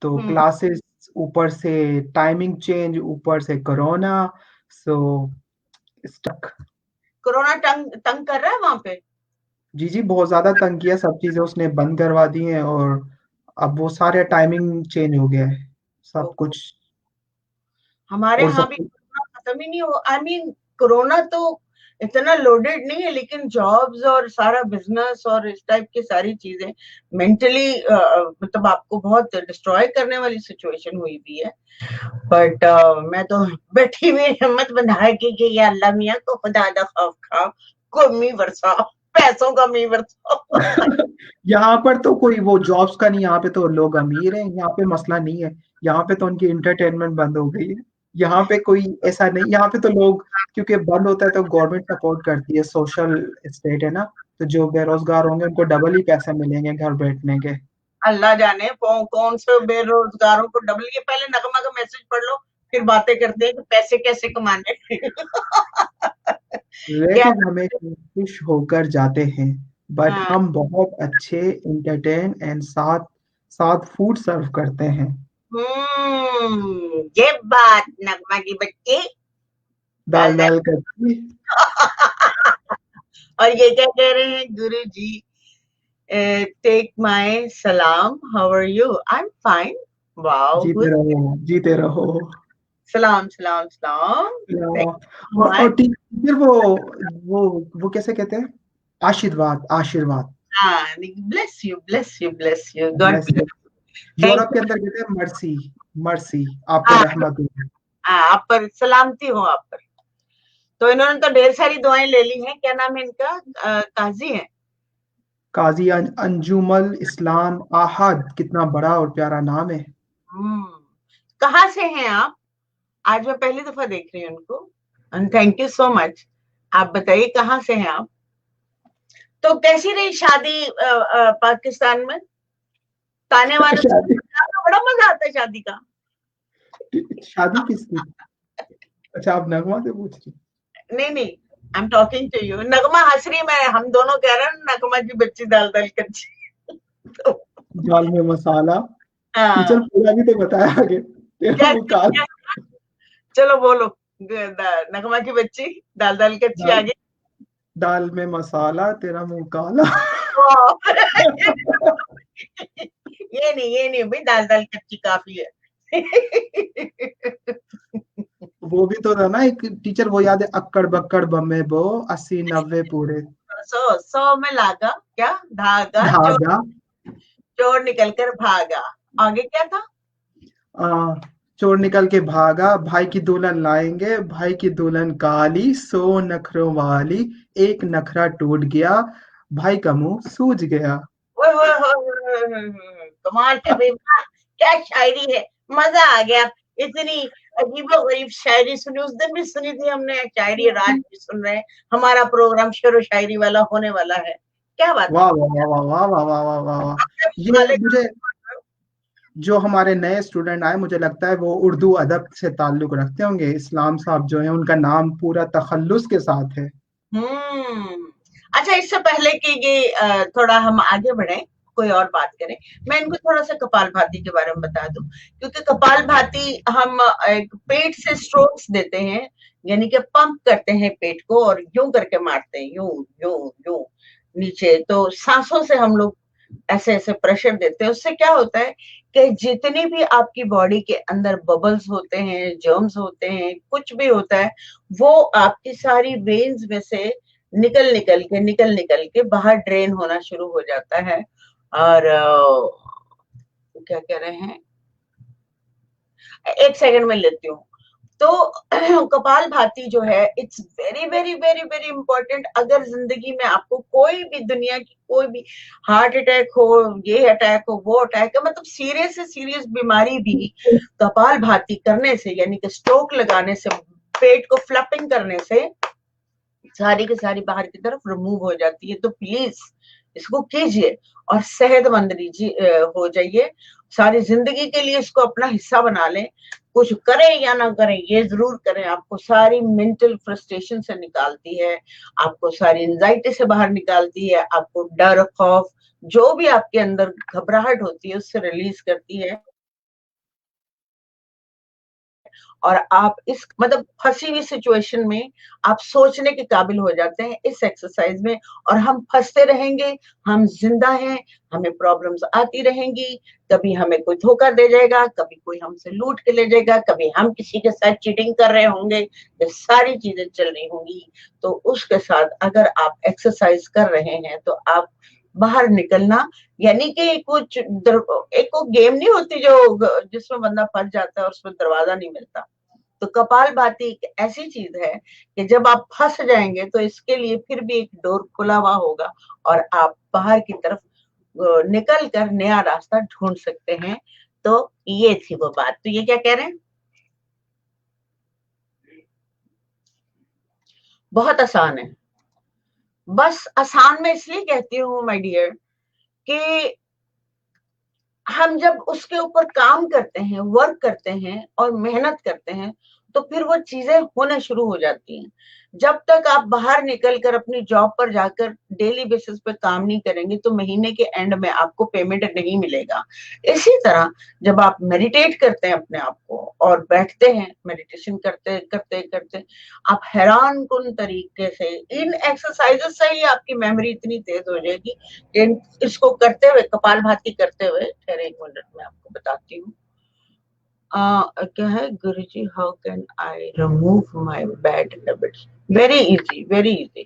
तो क्लासेस ऊपर से टाइमिंग चेंज, ऊपर से कोरोना, सो स्टक। कोरोना तंग कर रहा है वहां पे? जी बहुत ज्यादा तंग किया, सब चीजें उसने बंद करवा दी हैं, और अब वो सारे टाइमिंग चेंज हो गया है सब कुछ। हमारे और यहाँ सब भी कोरोना खत्म ही नहीं हो, आई मीन कोरोना तो इतना लोडेड नहीं है, लेकिन जॉब्स और सारा बिजनेस और इस टाइप की सारी चीजें मेंटली मतलब आपको बहुत डिस्ट्रॉय करने वाली सिचुएशन हुई भी है। बट मैं तो बैठी हुई हिम्मत बंधा के या अल्लाह मियाँ को खुदा दा खौफ खा, को मी बरसा, पैसों का मी बरसा। यहाँ पर तो कोई वो जॉब्स का नहीं, यहाँ पे तो लोग अमीर हैं, यहाँ पे मसला नहीं है। यहाँ पे तो उनकी इंटरटेनमेंट बंद हो गई है, यहाँ पे कोई ऐसा नहीं। यहाँ पे तो लोग, क्योंकि बंद होता है तो गवर्नमेंट सपोर्ट करती है, सोशल स्टेट है ना, तो जो बेरोजगार होंगे उनको डबल ही पैसे मिलेंगे घर बैठने के। अल्लाह जाने कौन से बेरोजगारों को डबल। ये पहले नगमा का मैसेज पढ़ लो, फिर बातें करते हैं कि पैसे कैसे कमाने। रिलेटिव हमें खुश होकर जाते हैं, बट हम बहुत अच्छे एंटरटेन एंड साथ साथ फूड सर्व करते हैं। ये बात नगमा की बच्ची, दाल दाल करती। और ये क्या कह रहे हैं गुरु जी? टेक माय सलाम, how are you? I am fine. Wow, जीते रहो जीते रहो। सलाम सलाम सलाम। और टीचर वो कैसे कहते हैं? आशीर्वाद आशीर्वाद। Bless you bless you bless you, God bless. Europe के अंदर कहते हैं मर्सी, मर्सी, आप पर रहमत हो। आप पर सलामती हो, आप पर। तो इन्होंने तो ढेर सारी दुआएं ले ली हैं। क्या नाम है इनका? काजी है, काजी अंजुमल इस्लाम आहद। कितना बड़ा और प्यारा नाम है। कहाँ से हैं आप? आज मैं पहली दफा देख रही हूँ उनको, and thank you so much. आप बताइए कहाँ से हैं आप? तो कैसी रही शादी पाकिस्तान में? ताने वालों बड़ा मजा आता है शादी का। शादी किसकी? अच्छा, आप नगमा से पूछ रही? नहीं, I am talking to you. Nagma हंस रही, मैं हम दोनों कह रहे हैं नगमा की बच्ची दाल दाल कच्ची। दाल में मसाला। टीचर पूरा भी तो बताया आगे। चलो बोलो, नगमा की बच्ची दाल दाल कच्ची आगे। दाल में मसाला, तेरा मुंह काला। ये नहीं भाई, दाल दाल कच्ची काफी है। वो भी तो था ना एक टीचर, वो याद है, अक्कड़ बक्कड़ बम्बे बो, 80 90 पूरे। 100 में लागा क्या धागा, चोर धागा। चोर निकल कर भागा। आगे क्या था? आ, चोर निकल के भागा, भाई की दुल्हन लाएंगे, भाई की दुल्हन काली, 100 नखरों वाली, एक नखरा टूट गया, भाई का मुंह सूज गया। ओए होए होए होए होए होए, कमाल है भाई, वाह, क्या शायरी है, मजा आ गया। इतनी अजीबो गरीब शायरी सुनी, उस दिन भी सुनी थी हमने शायरी, रात भी सुन रहे हैं। हमारा प्रोग्राम शेरो शायरी वाला होने वाला है। क्या बात है। वाह वाह वाह वाह वाह वाह वाह वाह वाह। ये मुझे, जो हमारे नए स्टूडेंट आए, मुझे लगता है वो उर्दू अदब से ताल्लुक रखते होंगे। इस्लाम साहब जो है, उनका नाम पूरा तखल्लुस के साथ है। हम्म। अच्छा, इससे पहले कि ये थोड़ा हम आगे बढ़े, कोई और बात करें, मैं इनको थोड़ा सा कपालभाति के बारे में बता दूं, क्योंकि कपालभाति हम एक पेट से स्ट्रोक्स देते हैं, यानी कि पंप करते हैं पेट को और यूं करके मारते हैं, यूं यूं यूं नीचे, तो सांसों से हम लोग ऐसे ऐसे प्रेशर देते हैं। उससे क्या होता है कि जितनी भी आपकी बॉडी के अंदर बबल्स होते हैं, जर्म्स होते हैं, कुछ भी होता है, वो आपकी सारी वेन्स में से निकल निकल के बाहर ड्रेन होना शुरू हो जाता है। और क्या कह रहे हैं, एक सेकंड में लेती हूँ। तो कपाल भाती जो है, it's very very very very important. अगर जिंदगी में आपको कोई भी, दुनिया की कोई भी हार्ट अटैक हो, ये अटैक हो, वो अटैक हो, मतलब सीरियस से सीरियस बीमारी भी कपाल भाती करने से, यानी कि स्ट्रोक लगाने से, पेट को फ्लपिंग करने से सारी की सारी बाहर की तरफ रिमूव हो जाती है। तो प्लीज इसको कीजिए और सेहतमंद हो जाइए। सारी जिंदगी के लिए इसको अपना हिस्सा बना लें। कुछ करें या ना करें, ये जरूर करें। आपको सारी मेंटल फ्रस्ट्रेशन से निकालती है, आपको सारी एंजाइटी से बाहर निकालती है, आपको डर, खौफ, जो भी आपके अंदर घबराहट होती है उससे रिलीज करती है। और आप इस मतलब फंसी हुई सिचुएशन में आप सोचने के काबिल हो जाते हैं इस एक्सरसाइज में। और हम फंसते रहेंगे, हम जिंदा हैं, हमें प्रॉब्लम्स आती रहेंगी। कभी हमें कोई धोखा दे जाएगा, कभी कोई हमसे लूट के ले जाएगा, कभी हम किसी के साथ चीटिंग कर रहे होंगे, ये सारी चीजें चल रही होंगी। तो उसके साथ अगर आप एक्सरसाइज कर रहे हैं तो आप बाहर निकलना, यानी कि कुछ एक वो गेम नहीं होती जो जिसमें बंदा फंस जाता है और उसमें दरवाजा नहीं मिलता। तो कपालभाति एक ऐसी चीज है कि जब आप फंस जाएंगे तो इसके लिए फिर भी एक डोर खुला हुआ होगा और आप बाहर की तरफ निकल कर नया रास्ता ढूंढ सकते हैं। तो ये थी वो बात। तो ये क्या कह रहे हैं, बहुत आसान है। बस आसान मैं इसलिए कहती हूँ माय डियर कि हम जब उसके ऊपर काम करते हैं, वर्क करते हैं और मेहनत करते हैं, तो फिर वो चीजें होने शुरू हो जाती हैं। जब तक आप बाहर निकलकर अपनी जॉब पर जाकर डेली बेसिस पे काम नहीं करेंगे तो महीने के एंड में आपको पेमेंट नहीं मिलेगा। इसी तरह जब आप मेडिटेट करते हैं अपने आप को और बैठते हैं, मेडिटेशन करते करते करते आप हैरान कुन तरीके से, इन एक्सरसाइजेस से ही आपकी मेमोरी इतनी तेज हो जाएगी। इसको करते हुए, कपालभाति करते हुए, ठहरे एक मिनट में आपको बताती हूँ। क्या है, Guruji, how can I remove my bad habits? Very easy, very easy.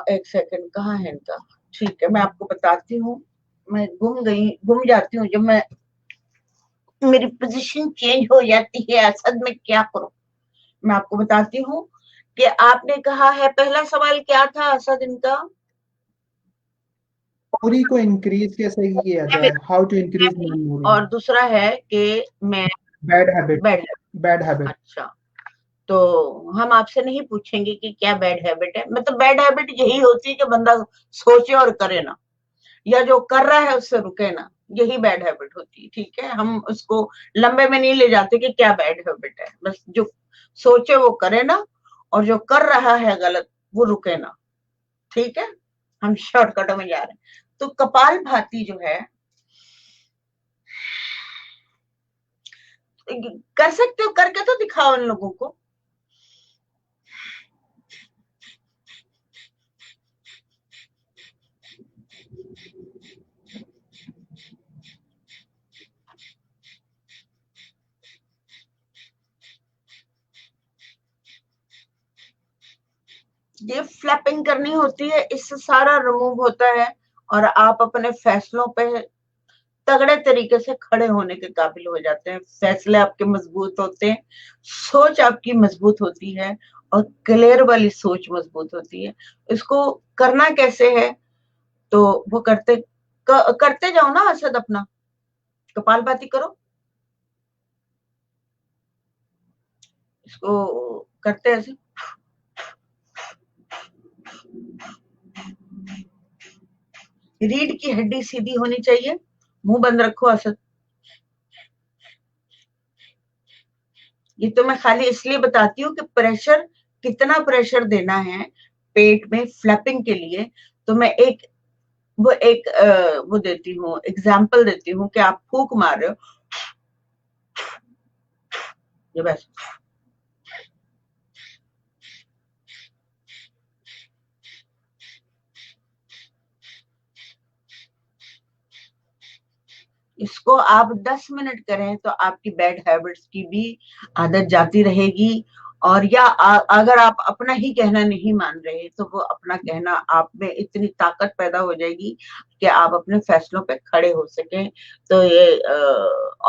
एक सेकंड, कहाँ है इनका? ठीक है, मैं आपको बताती हूँ। मैं गुम जाती हूँ जब मैं, मेरी पोजीशन चेंज हो जाती है। असद में क्या करूं, मैं आपको बताती हूँ कि आपने कहा है, पहला सवाल क्या था असद इनका? मेमोरी को इंक्रीज कैसे किया जाए, हाउ टू इंक्रीज मेमोरी। और दूसरा है कि मैं bad habit. Bad. Bad habit. अच्छा, तो हम आपसे नहीं पूछेंगे कि क्या बैड हैबिट है। मतलब बैड हैबिट यही होती है कि बंदा सोचे और करे ना, या जो कर रहा है उससे रुके ना, यही बैड हैबिट होती है। ठीक है, हम उसको लंबे में नहीं ले जाते कि क्या बैड हैबिट है। बस जो सोचे वो करे ना, और जो कर रहा है गलत वो रुके ना। ठीक है, हम शॉर्टकटों में जा रहे हैं। तो कपाल भाती जो है, कर सकते हो, करके तो दिखाओ इन लोगों को। ये फ्लैपिंग करनी होती है, इससे सारा रिमूव होता है और आप अपने फैसलों पे तगड़े तरीके से खड़े होने के काबिल हो जाते हैं। फैसले आपके मजबूत होते हैं, सोच आपकी मजबूत होती है और क्लियर वाली सोच मजबूत होती है। इसको करना कैसे है, तो वो करते जाओ ना असद, अपना कपालभाति करो, इसको करते ऐसे। रीढ़ की हड्डी सीधी होनी चाहिए, मुंह बंद रखो असद। ये तो मैं खाली इसलिए बताती हूँ कि प्रेशर, कितना प्रेशर देना है पेट में फ्लैपिंग के लिए। तो मैं वो देती हूँ, एग्जाम्पल देती हूँ कि आप फूंक मार रहे हो, ये बस इसको आप 10 मिनट करें तो आपकी बैड हैबिट्स की भी आदत जाती रहेगी। और या अगर आप अपना ही कहना नहीं मान रहे तो वो अपना कहना आप में इतनी ताकत पैदा हो जाएगी कि आप अपने फैसलों पे खड़े हो सकें। तो ये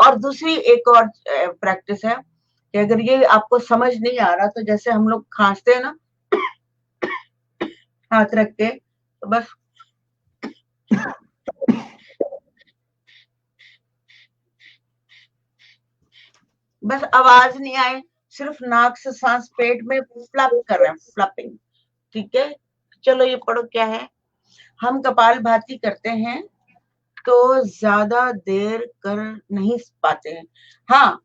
और दूसरी एक और प्रैक्टिस है कि अगर ये आपको समझ नहीं आ रहा तो जैसे हम लोग खांसते हैं ना हाथ रख के, तो बस आवाज नहीं आए, सिर्फ नाक से सांस पेट में फ्लप कर रहे हैं, फ्लपिंग। ठीक है, चलो ये पढ़ो क्या है। हम कपालभाति करते हैं तो ज्यादा देर कर नहीं पाते हैं। हाँ,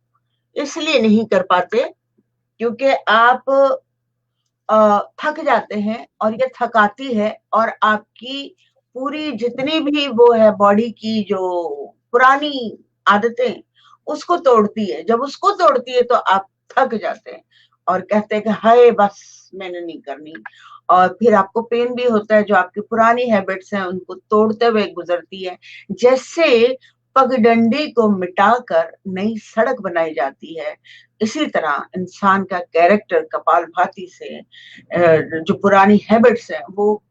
इसलिए नहीं कर पाते क्योंकि आप थक जाते हैं और ये थकाती है और आपकी पूरी जितनी भी वो है बॉडी की जो पुरानी आदतें उसको तोड़ती है। जब उसको तोड़ती है तो आप थक जाते हैं और कहते हैं कि हाय बस मैंने नहीं करनी, और फिर आपको पेन भी होता है। जो आपकी पुरानी हैबिट्स हैं उनको तोड़ते हुए गुजरती है। जैसे पगडंडी को मिटाकर नई सड़क बनाई जाती है, इसी तरह इंसान का कैरेक्टर कपालभाति से जो पुरानी हैबिट्स हैं वो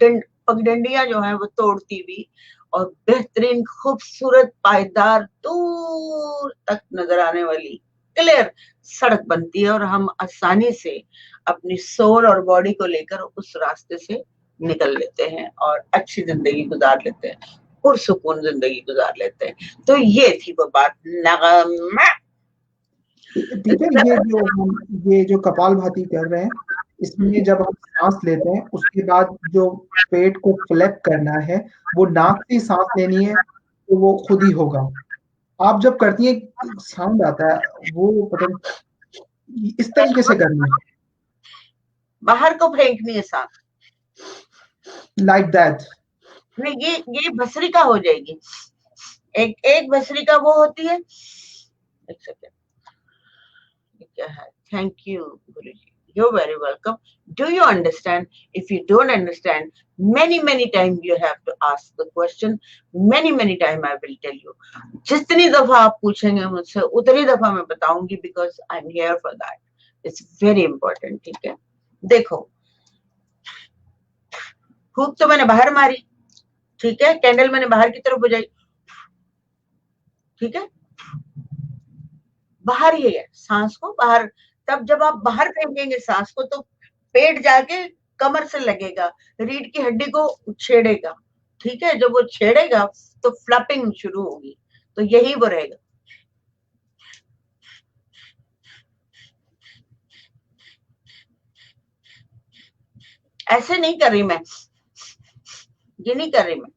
पगडंडियां जो है वो तोड़ती भी और बेहतरीन खूबसूरत पायदार दूर तक नजर आने वाली क्लियर सड़क बनती है और हम आसानी से अपनी सोल और बॉडी को लेकर उस रास्ते से निकल लेते हैं और अच्छी जिंदगी गुजार लेते हैं, पुरसुकून जिंदगी गुजार लेते हैं। तो ये थी वो बात। नगमा ये जो कपालभाति कर रहे हैं, इसमें जब हम सांस लेते हैं उसके बाद जो पेट को फ्लैप करना है वो नाक से सांस लेनी है तो वो खुद ही होगा। आप जब करती है साउंड आता है वो पता नहीं इस तरीके से करना है, बाहर को फेंकनी है सांस, लाइक दैट। नहीं ये भस्त्रिका हो जाएगी। एक भस्त्रिका वो होती है। एक सेकेंड, क्या है? Thank you Guruji, you're very welcome. Do you understand? If you don't understand, many times you have to ask the question. Many times I will tell you. जितनी दफा आप पूछेंगे मुझसे उतनी दफा मैं बताऊंगी, because I'm here for that. It's very important. ठीक है, देखो फूंक तो मैंने बाहर मारी, ठीक है, कैंडल मैंने बाहर की तरफ बुझाई, ठीक है, बाहर ही है, सांस को बाहर। तब जब आप बाहर फेंकेंगे सांस को तो पेट जाके कमर से लगेगा, रीढ़ की हड्डी को छेड़ेगा, ठीक है, जब वो छेड़ेगा तो फ्लपिंग शुरू होगी, तो यही वो रहेगा। ऐसे नहीं कर रही मैं, ये नहीं कर रही मैं,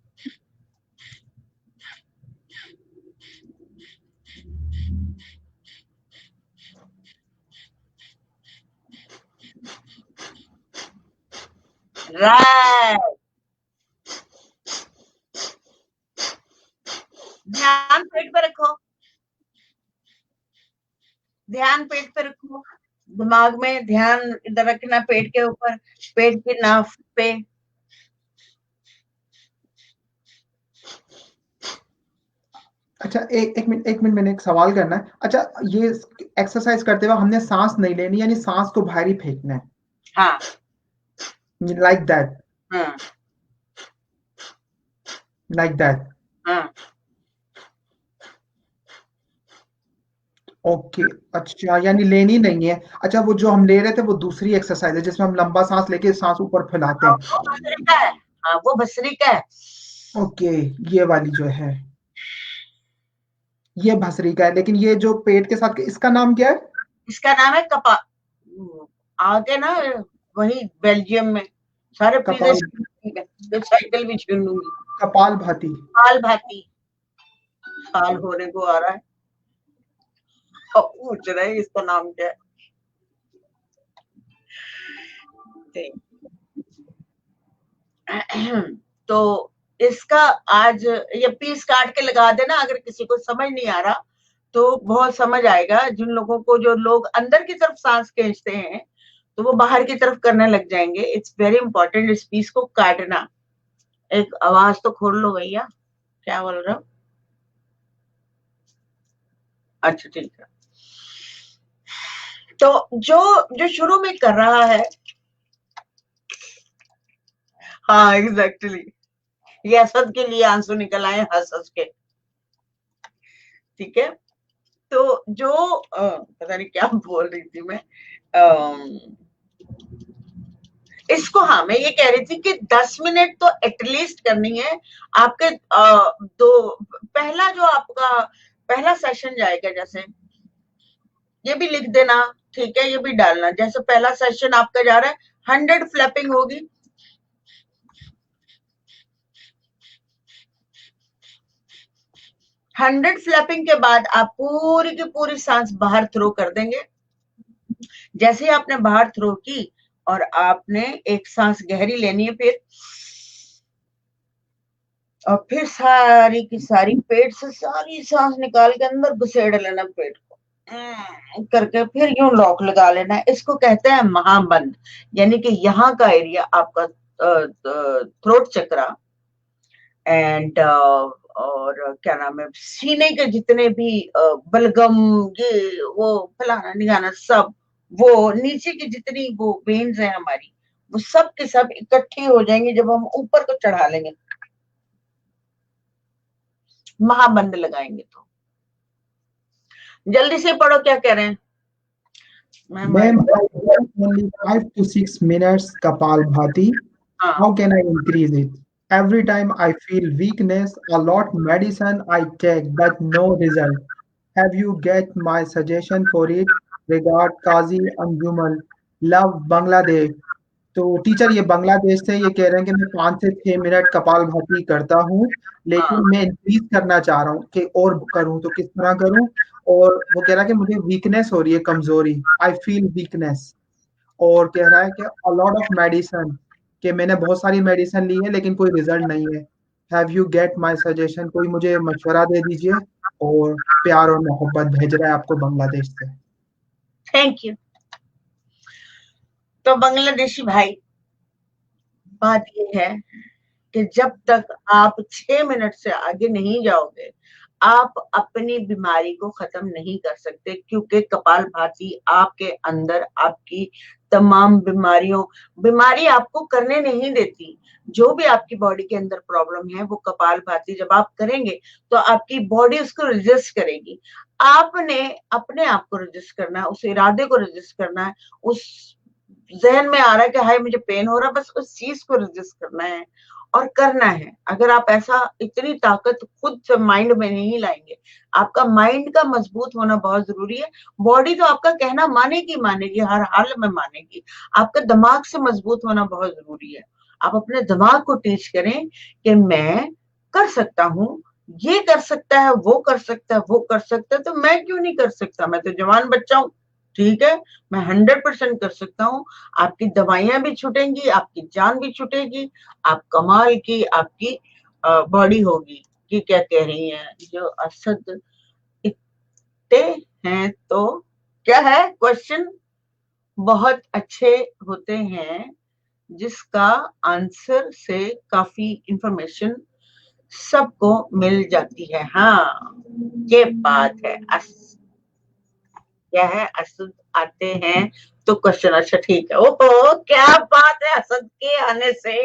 राइट। ध्यान पेट पे रखो, ध्यान पेट पे रखो, दिमाग में ध्यान इधर रखना, पेट के ऊपर, पेट की नाफ पे। अच्छा एक मिनट मैंने एक सवाल करना है। अच्छा ये एक्सरसाइज करते हुए हमने सांस नहीं लेनी, यानी सांस को बाहर ही फेंकना है। हाँ, Like that. हाँ Like that. हाँ ओके, अच्छा, यानी लेनी नहीं है। अच्छा, वो जो हम ले रहे थे वो दूसरी एक्सरसाइज है जिसमें हम लंबा सांस लेके सांस ऊपर फैलाते हाँ, हैं। वो भस्त्रिका है। हाँ वो भस्त्रिका है। ओके, ये वाली जो है, ये भस्त्रिका है, लेकिन ये जो पेट के साथ इसका नाम क्या है? इसका नाम है कपा, आगे ना वही बेल्जियम में सारे पिज्जे कपाल, तो साइकिल भी छीन लूंगी। कपाल भाती। साल भाती, साल होने को आ रहा है और पूछ रहे हैं इसका नाम क्या है। तो इसका आज ये पीस काट के लगा देना, अगर किसी को समझ नहीं आ रहा तो बहुत समझ आएगा। जिन लोगों को, जो लोग अंदर की तरफ सांस खींचते हैं तो वो बाहर की तरफ करने लग जाएंगे। इट्स वेरी इंपॉर्टेंट इस पीस को काटना। एक आवाज तो खोल लो भैया, क्या बोल रहे हो? अच्छा ठीक है। तो जो जो शुरू में कर रहा है, हाँ एग्जैक्टली, ये असद के लिए आंसू निकल आए हंस हंस के। ठीक है, तो जो पता नहीं क्या बोल रही थी मैं, इसको, हाँ मैं ये कह रही थी कि 10 मिनट तो एटलीस्ट करनी है आपके। दो पहला जो आपका पहला सेशन जाएगा, जैसे ये भी लिख देना, ठीक है, ये भी डालना। जैसे पहला सेशन आपका जा रहा है 100 फ्लैपिंग होगी, 100 फ्लैपिंग के बाद आप पूरी की पूरी सांस बाहर थ्रो कर देंगे। जैसे ही आपने बाहर थ्रो की और आपने एक सांस गहरी लेनी है, फिर सारी की सारी पेट से सारी सांस निकाल के अंदर घुसेड़ लेना पेट को करके, फिर यूं लॉक लगा लेना है। इसको कहते हैं महाबंद, यानी कि यहाँ का एरिया आपका थ्रोट चक्रा एंड और क्या नाम है, सीने के जितने भी बलगम, ये वो फलाना निगाना सब, वो नीचे की जितनी वो वेन्स है हमारी, वो सब के सब इकट्ठी हो जाएंगे जब हम ऊपर को चढ़ा लेंगे, महाबंद लगाएंगे। तो जल्दी से पढ़ो क्या कह रहे हैं। Ma'am, I work only 5 to 6 minutes Kapalbhati. हाँ How can I increase it? Every time I feel weakness, a lot medicine I take, but no result. Have you get my suggestion for it? Regard Kazi Anjumal. Love Bangladesh. तो teacher, ये बांग्लादेश से ये कह रहे हैं कि मैं 5 से 6 मिनट कपालभाति करता हूँ, हाँ लेकिन मैं इंक्रीज करना चाह रहा हूँ कि और करूँ तो किस तरह करूँ। और वो कह रहा है कि मुझे वीकनेस हो रही है, कमजोरी, आई फील वीकनेस। और कह रहा है कि अ लॉट ऑफ मेडिसिन, कि मैंने बहुत सारी मेडिसिन ली है लेकिन कोई रिजल्ट नहीं है। Have you get my suggestion? कोई मुझे मशवरा दे दीजिए। और प्यार और मोहब्बत भेज रहा है आपको बांग्लादेश से। Thank you. तो बांग्लादेशी भाई, बात ये है कि जब तक आप 6 मिनट से आगे नहीं जाओगे, आप अपनी बीमारी को खत्म नहीं कर सकते, क्योंकि कपालभाति आपके अंदर आपकी तमाम बीमारी आपको करने नहीं देती। जो भी आपकी बॉडी के अंदर प्रॉब्लम है, वो कपालभाति जब आप करेंगे तो आपकी बॉडी उसको रेजिस्ट करेगी। आपने अपने आप को रेजिस्ट करना है, उस इरादे को रेजिस्ट करना है, उस जहन में आ रहा है कि हाय मुझे पेन हो रहा है, बस उस चीज को रेजिस्ट करना है और करना है। अगर आप ऐसा इतनी ताकत खुद से माइंड में नहीं लाएंगे, आपका माइंड का मजबूत होना बहुत जरूरी है। बॉडी तो आपका कहना मानेगी, हर हाल में मानेगी। आपका दिमाग से मजबूत होना बहुत जरूरी है। आप अपने दिमाग को टीच करें कि मैं कर सकता हूँ, ये कर सकता है, वो कर सकता है, वो कर सकता है, तो मैं क्यों नहीं कर सकता? मैं तो जवान बच्चा हूँ, ठीक है, मैं 100% कर सकता हूँ। आपकी दवाइयां भी छूटेंगी, आपकी जान भी छूटेगी, आप कमाल की आपकी बॉडी होगी। कि क्या कह रही हैं जो असद इतने हैं, तो क्या है क्वेश्चन? बहुत अच्छे होते हैं जिसका आंसर से काफी इंफॉर्मेशन सबको मिल जाती है। हाँ ये बात है। क्या है, असद आते हैं तो क्वेश्चन, अच्छा ठीक है। ओहो क्या बात है, हसद के आने से।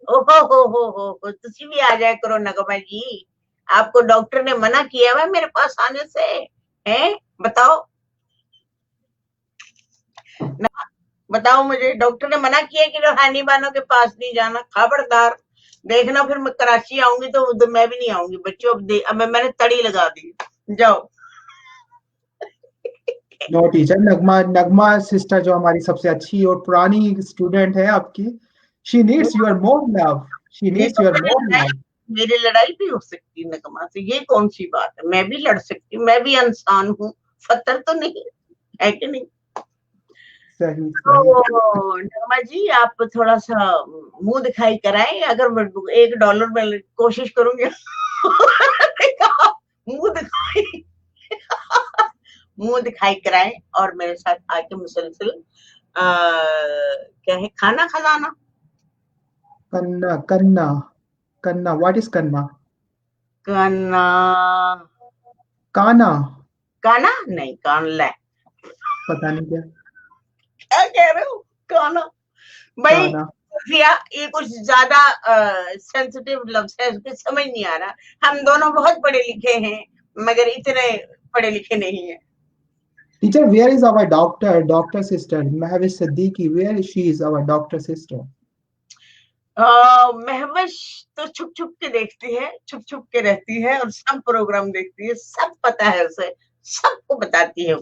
ओहो हो, तुसी भी आ जाए करो नगमा जी, आपको डॉक्टर ने मना किया है मेरे पास आने से, हैं? बताओ बताओ मुझे, डॉक्टर ने मना किया कि रूहानी बानों के पास नहीं जाना, खबरदार। देखना फिर मैं कराची आऊंगी तो मैं भी नहीं आऊंगी बच्चों, अब मैंने तड़ी लगा दी, जाओ। नो टीचर, नगमा नगमा सिस्टर जो हमारी सबसे अच्छी और पुरानी स्टूडेंट है आपकी, she needs your more love, she ये नीड्स तो योर मोर लव। मेरी लड़ाई भी हो सकती है नगमा से, ये कौन सी बात है, मैं भी लड़ सकती हूँ, मैं भी इंसान हूँ, फतर तो नहीं है कि नहीं। सही सही। तो नगमा जी आप थोड़ा सा मुंह दिखाई कराएं, अगर मैं $1 में कोशिश करूंगी मुंह दिखाई मुंह दिखाई कराएं और मेरे साथ आके मुसलसल क्या है, खाना खजाना। कन्ना कन्ना कन्ना, व्हाट इज कन्ना? काना, काना? काना नहीं, कान लै, पता नहीं क्या क्या कह रहे हो, काना भाई। काना। खुफिया, ये कुछ ज्यादा सेंसिटिव लफ्ज है, कुछ समझ नहीं आ रहा। हम दोनों बहुत पढ़े लिखे हैं मगर इतने पढ़े लिखे नहीं है। Teacher, where is our doctor sister Mahvish Siddiqui, where she is our doctor sister? Mahvash तो छुप छुप के देखती है, छुप छुप के रहती है और सब प्रोग्राम देखती है, सब पता है उसे, सबको बताती है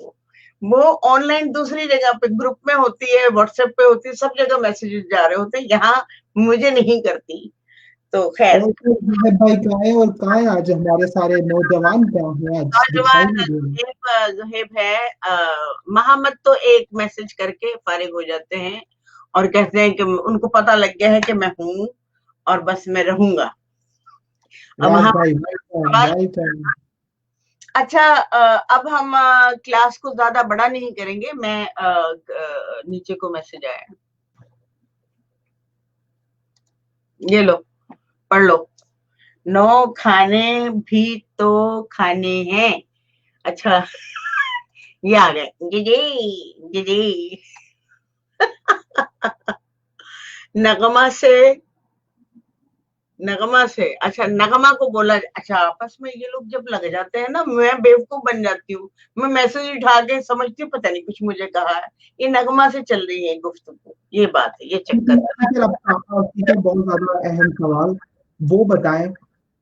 वो ऑनलाइन दूसरी जगह पे ग्रुप में होती है, व्हाट्सएप पे होती है, सब जगह मैसेजेस जा रहे होते हैं, यहाँ मुझे नहीं करती। तो खैर, और फिर जुनैद भाई कहाँ है, और कहाँ है आज हमारे सारे नौजवान, कहाँ हैं आज, दिखाई नौजवान नहीं दे रहे। ज़ुहैब है, मोहम्मद तो एक मैसेज करके फारिग हो जाते हैं और कहते हैं कि उनको पता लग गया है कि मैं हूँ और बस मैं रहूंगा। अब राज मोहम्मद भाई, सवाल, राइट टाइम। अच्छा अब हम क्लास को ज्यादा बड़ा नहीं करेंगे, मैं नीचे को मैसेज आया, ये लो पढ़ लो। 9 खाने भी तो खाने हैं। अच्छा ये आ गए, जी जी जी जी। नगमा से, नगमा से, अच्छा नगमा को बोला, अच्छा आपस में ये लोग जब लग जाते हैं ना, मैं बेवकूफ बन जाती हूँ, मैं मैसेज उठा के समझती हूँ पता नहीं कुछ मुझे कहा है, ये नगमा से चल रही है गुफ्तगू, ये बात है, ये चक्कर है। टीचर, अब टीचर बहुत ज्यादा अहम सवाल, वो बताएं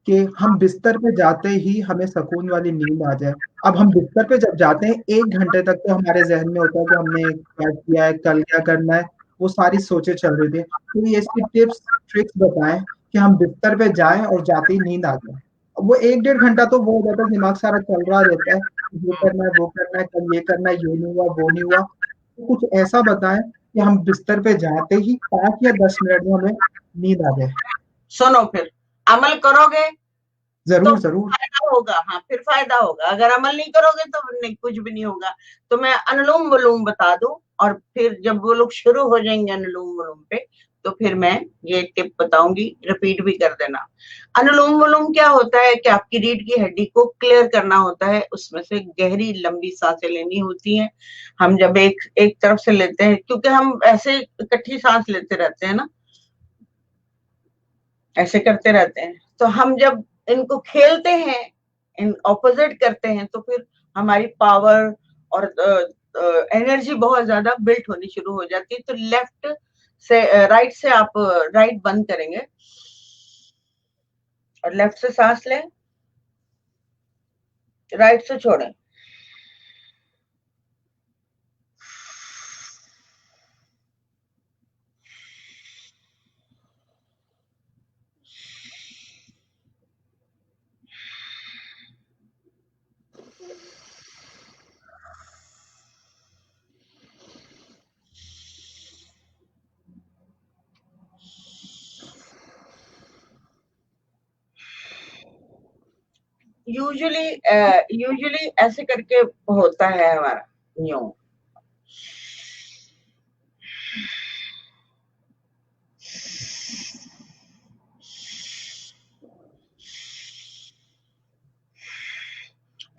कि हम बिस्तर पे जाते ही हमें सुकून वाली नींद आ जाए। अब हम बिस्तर पे जब जाते हैं 1 घंटे तक तो हमारे जहन में होता है कि हमने क्या किया है, कल क्या करना है, वो सारी सोचें चल रही थी। तो ये इसकी टिप्स ट्रिक्स बताएं कि हम बिस्तर पे जाएं और जाते ही नींद आ जाए। अब वो 1 डेढ़ घंटा तो वो हो जाता है, दिमाग सारा चल रहा रहता है, ये करना है, वो करना है, कल ये करना है, ये नहीं हुआ, वो नहीं हुआ। तो कुछ ऐसा बताएं कि हम बिस्तर पे जाते ही 5 या 10 मिनट में हमें नींद आ जाए। सुनो फिर, अमल करोगे तो जरूर जरूर। फायदा होगा, हाँ फिर फायदा होगा, अगर अमल नहीं करोगे तो नहीं, कुछ भी नहीं होगा। तो मैं अनुलोम विलोम बता दूं और फिर जब वो लोग शुरू हो जाएंगे अनुलोम विलोम पे, तो फिर मैं ये टिप बताऊंगी, रिपीट भी कर देना। अनुलोम विलोम क्या होता है कि आपकी रीढ़ की हड्डी को क्लियर करना होता है, उसमें से गहरी लंबी सांसें लेनी होती हैं। हम जब एक एक तरफ से लेते हैं, क्योंकि हम ऐसे इकट्ठी सांस लेते रहते हैं ना, ऐसे करते रहते हैं, तो हम जब इनको खेलते हैं, इन ऑपोजिट करते हैं, तो फिर हमारी पावर और एनर्जी बहुत ज्यादा बिल्ट होनी शुरू हो जाती है। तो लेफ्ट से राइट से आप राइट बंद करेंगे और लेफ्ट से सांस लें, राइट से छोड़ें। यूजुअली ऐसे करके होता है हमारा यूं।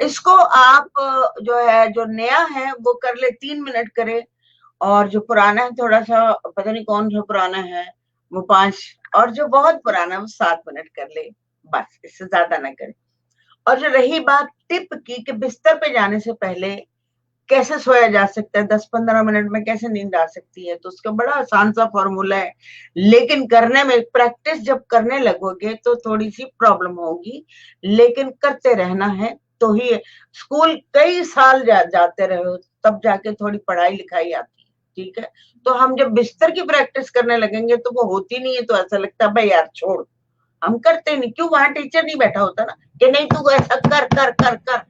इसको आप जो है, जो नया है वो कर ले, 3 मिनट करे और जो पुराना है थोड़ा सा, पता नहीं कौन सा पुराना है, वो 5, और जो बहुत पुराना है वो 7 मिनट कर ले, बस इससे ज्यादा ना करे। और जो रही बात टिप की कि बिस्तर पे जाने से पहले कैसे सोया जा सकता है, 10-15 मिनट में कैसे नींद आ सकती है, तो उसका बड़ा आसान सा फॉर्मूला है, लेकिन करने में, प्रैक्टिस जब करने लगोगे तो थोड़ी सी प्रॉब्लम होगी, लेकिन करते रहना है तो ही। स्कूल कई साल जाते रहे तब जाके थोड़ी पढ़ाई लिखाई आती है, ठीक है। तो हम जब बिस्तर की प्रैक्टिस करने लगेंगे तो वो होती नहीं है, तो ऐसा लगता है भाई यार छोड़, हम करते नहीं, क्यों, वहां टीचर नहीं बैठा होता ना कि नहीं तू ऐसा कर कर कर कर,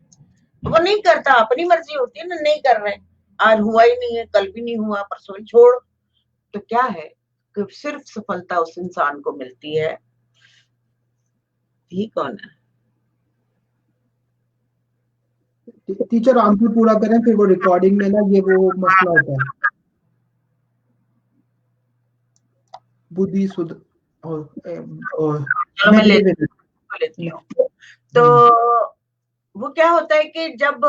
वो नहीं करता, अपनी मर्जी होती है ना, नहीं कर रहे, आज हुआ ही नहीं है, कल भी नहीं हुआ, परसों भी छोड़। तो क्या है कि सिर्फ सफलता उस इंसान को मिलती है, ही कौन है। टीचर आंसर पूरा करें, फिर वो रिकॉर्डिंग में ना ये वो मसला होता है। बुद्धि सुध चलो मैं लेती हूँ। तो वो क्या होता है कि जब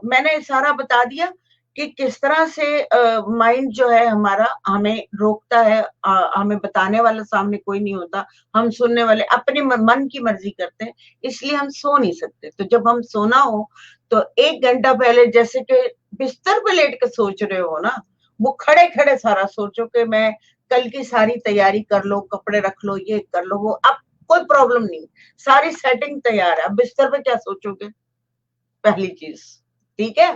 मैंने सारा बता दिया कि किस तरह से माइंड जो है हमारा हमें रोकता है, हमें बताने वाला सामने कोई नहीं होता, हम सुनने वाले अपने मन की मर्जी करते हैं, इसलिए हम सो नहीं सकते। तो जब हम सोना हो तो 1 घंटा पहले, जैसे कि बिस्तर पे लेट के सोच रहे हो ना, वो खड़े खड़े सारा सोचो कि मैं कल की सारी तैयारी कर लो, कपड़े रख लो, ये कर लो, वो, अब कोई प्रॉब्लम नहीं, सारी सेटिंग तैयार है, अब बिस्तर पे क्या सोचोगे, पहली चीज, ठीक है।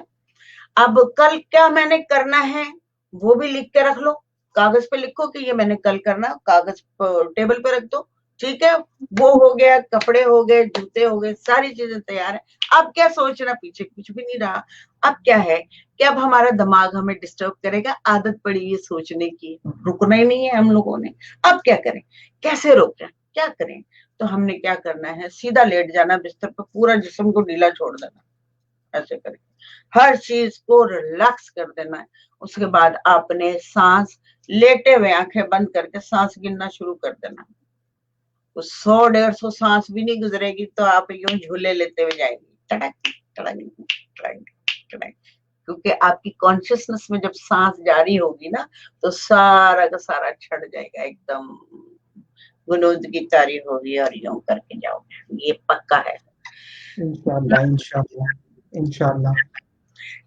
अब कल क्या मैंने करना है वो भी लिख के रख लो, कागज पे लिखो कि ये मैंने कल करना, कागज टेबल पे रख दो, ठीक है। वो हो गया, कपड़े हो गए, जूते हो गए, सारी चीजें तैयार है। अब क्या सोचना, पीछे कुछ भी नहीं रहा। अब क्या है कि अब हमारा दिमाग हमें डिस्टर्ब करेगा, आदत पड़ी है सोचने की, रुकना ही नहीं है हम लोगों ने। अब क्या करें, कैसे रोकें, क्या करें। तो हमने क्या करना है, सीधा लेट जाना बिस्तर पर, पूरा जिस्म को ढीला छोड़ देना, ऐसे करें, हर चीज को रिलैक्स कर देना है। उसके बाद आपने सांस, लेटे हुए आंखें बंद करके सांस गिनना शुरू कर देना है। तो 100-150 सांस भी नहीं गुजरेगी तो आप यूं झूले लेते हुए जाएंगे, टड़क टड़क टड़क टड़क, क्योंकि आपकी कॉन्शियसनेस में जब सांस जारी होगी ना तो सारा का सारा छट जाएगा, एकदम गुनूद की तारी होगी और यूं करके जाओगे, ये पक्का है। इंशाल्लाह इंशाल्लाह इंशाल्लाह।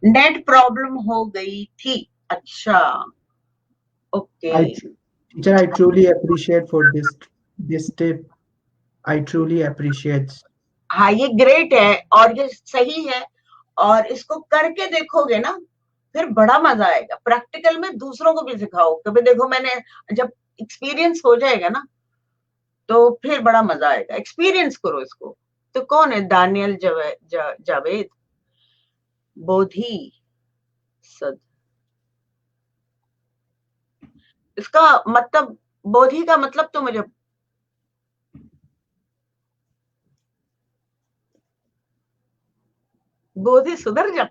नेट प्रॉब्लम हो गई थी, अच्छा, okay. Teacher, I truly appreciate for this tip. I truly appreciate. हाँ ये ग्रेट है और ये सही है, और इसको करके देखोगे ना फिर बड़ा मजा आएगा। प्रैक्टिकल में दूसरों को भी सिखाओ, कभी देखो मैंने, जब एक्सपीरियंस हो जाएगा ना तो फिर बड़ा मजा आएगा, एक्सपीरियंस करो इसको। तो कौन है, दानियल जावेद, बोधि सद, इसका मतलब, बोधि का मतलब तो मुझे, बोधि सुधर जा।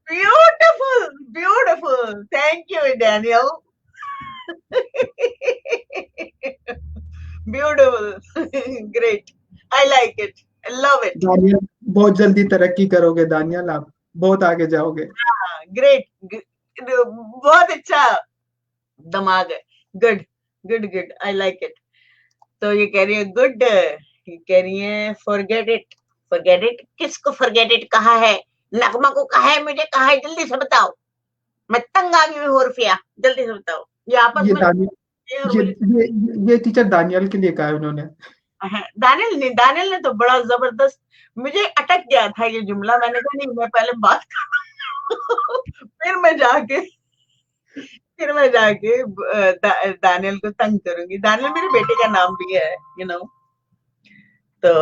Beautiful, beautiful. Thank you, Daniel. Beautiful. Great. I like it. I love it. Daniyal, बहुत जल्दी तरक्की करोगे दानियल, आप बहुत आगे जाओगे। ग्रेट, बहुत अच्छा दिमाग है, good good good, I like it. तो ये कह रही है गुड, ये कह रही है फॉरगेट इट, फॉरगेट इट, किसको फॉरगेट इट कहा है, नगमा को कहा है, मुझे कहा है, जल्दी से बताओ, मैं तंग आ गई हूँ रुफिया, जल्दी से बताओ। ये आपस ये में दानियल, ये टीचर दानियल के लिए कहा है उन्होंने। दानियल ने तो बड़ा जबरदस्त, मुझे अटक गया था ये जुमला, मैंने कहा नहीं मैं पहले बात फिर मैं जाके दानियल को तंग करूंगी। दानियल मेरे बेटे का नाम भी है, यू नो। तो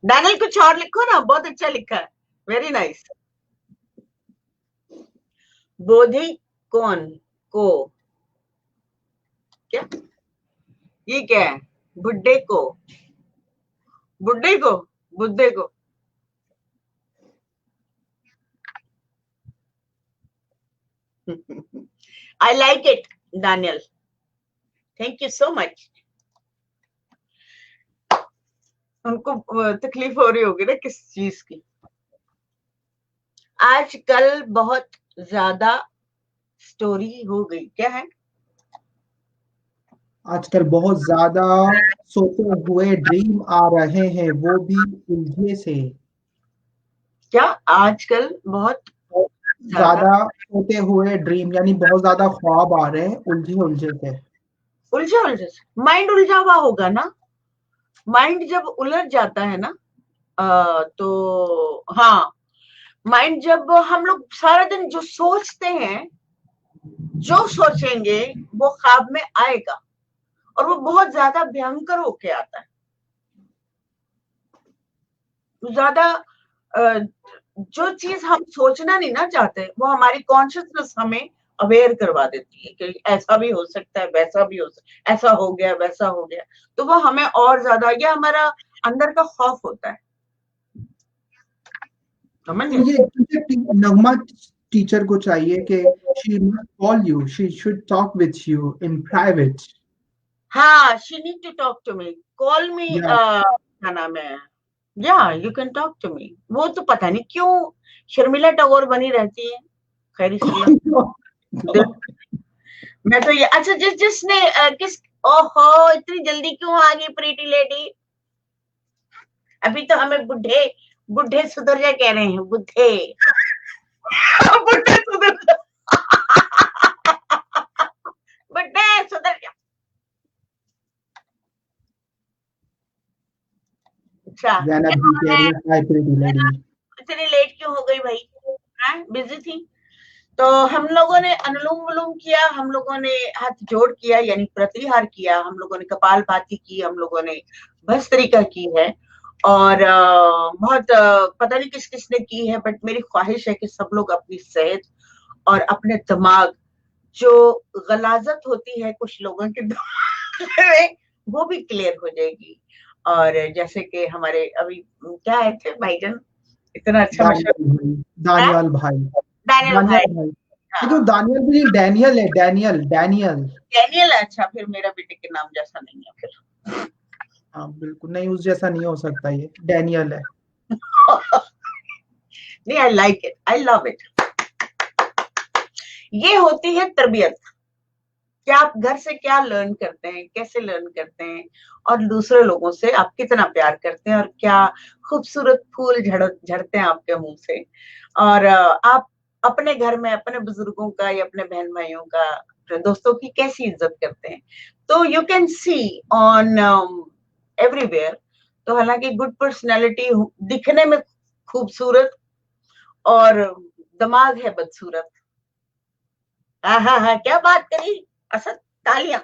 दानियल कुछ और लिखो ना, बहुत अच्छा लिखा है, वेरी नाइस। बोधि कौन को, क्या ये क्या है, बुड्ढे को, बुड्ढे को, बुद्धे को, I like it, Daniel. Thank you so much. उनको तकलीफ हो रही होगी ना किस चीज की। आजकल बहुत ज्यादा स्टोरी हो गई, क्या है? आजकल बहुत ज्यादा सोते हुए ड्रीम आ रहे हैं, वो भी उलझे से। क्या आजकल बहुत ज्यादा सोते हुए ड्रीम, यानी बहुत ज्यादा ख्वाब आ रहे हैं उलझे उलझे से। उलझे उलझे से माइंड उलझा हुआ होगा ना। माइंड जब उलझ जाता है ना, तो हाँ, माइंड जब हम लोग सारा दिन जो सोचते हैं, जो सोचेंगे वो ख्वाब में आएगा, और वो बहुत ज्यादा भयंकर होके आता है। ज्यादा जो चीज हम सोचना नहीं ना चाहते, वो हमारी कॉन्शियसनेस हमें अवेयर करवा देती है कि ऐसा भी हो सकता है, वैसा भी हो सकता है, ऐसा हो गया, वैसा हो गया, तो वो हमें और ज्यादा, ये हमारा अंदर का खौफ होता है। समझे? ये नगमा टीचर को चाहिए कि she must call you, she should talk with you in private. हाँ, she need to talk to me, call me, Yeah. क्या नाम है, या you can talk to me. वो तो पता नहीं क्यों शर्मिला टैगोर बनी रहती है। खैर मैं तो ये, अच्छा जिसने किस, ओहो इतनी जल्दी क्यों आ गई प्रीटी लेडी? अभी तो हमें बुढ़े बुढ़े सुधर जा कह रहे हैं, बुढ़े बुढ़े सुधर जा, बुढ़े सुधर जा। अच्छा, इतनी लेट क्यों हो गई भाई? बिजी थी? तो हम लोगों ने अनुलोम विलोम किया, हम लोगों ने हाथ जोड़ किया यानी प्रतिहार किया, हम लोगों ने कपालभाति की, हम लोगों ने भस्त्रिका की है, और बहुत पता नहीं किस किसने की है, बट मेरी ख्वाहिश है कि सब लोग अपनी सेहत और अपने दिमाग, जो गलाजत होती है कुछ लोगों के में, वो भी क्लियर हो जाएगी। और जैसे कि हमारे अभी क्या आए थे भाईजान, इतना अच्छा दानियल भाई, दानियल भाई, तो दानियल भी डैनियल है, डैनियल। अच्छा, फिर मेरा बेटे के नाम जैसा नहीं है फिर। हाँ बिल्कुल नहीं, उस जैसा नहीं हो सकता, ये डैनियल है। नहीं, I like it, I love it. ये होती है तरबियत, कि आप घर से क्या लर्न करते हैं, कैसे लर्न करते हैं, और दूसरे लोगों से आप कितना प्यार करते हैं, और क्या खूबसूरत फूल झड़ते हैं आपके मुंह से, और आप अपने घर में अपने बुजुर्गों का या अपने बहन भाइयों का, अपने दोस्तों की कैसी इज्जत करते हैं। तो you can see on everywhere. तो हालांकि गुड पर्सनैलिटी दिखने में खूबसूरत और दिमाग है बदसूरत। हाँ, क्या बात करी असद, तालियां।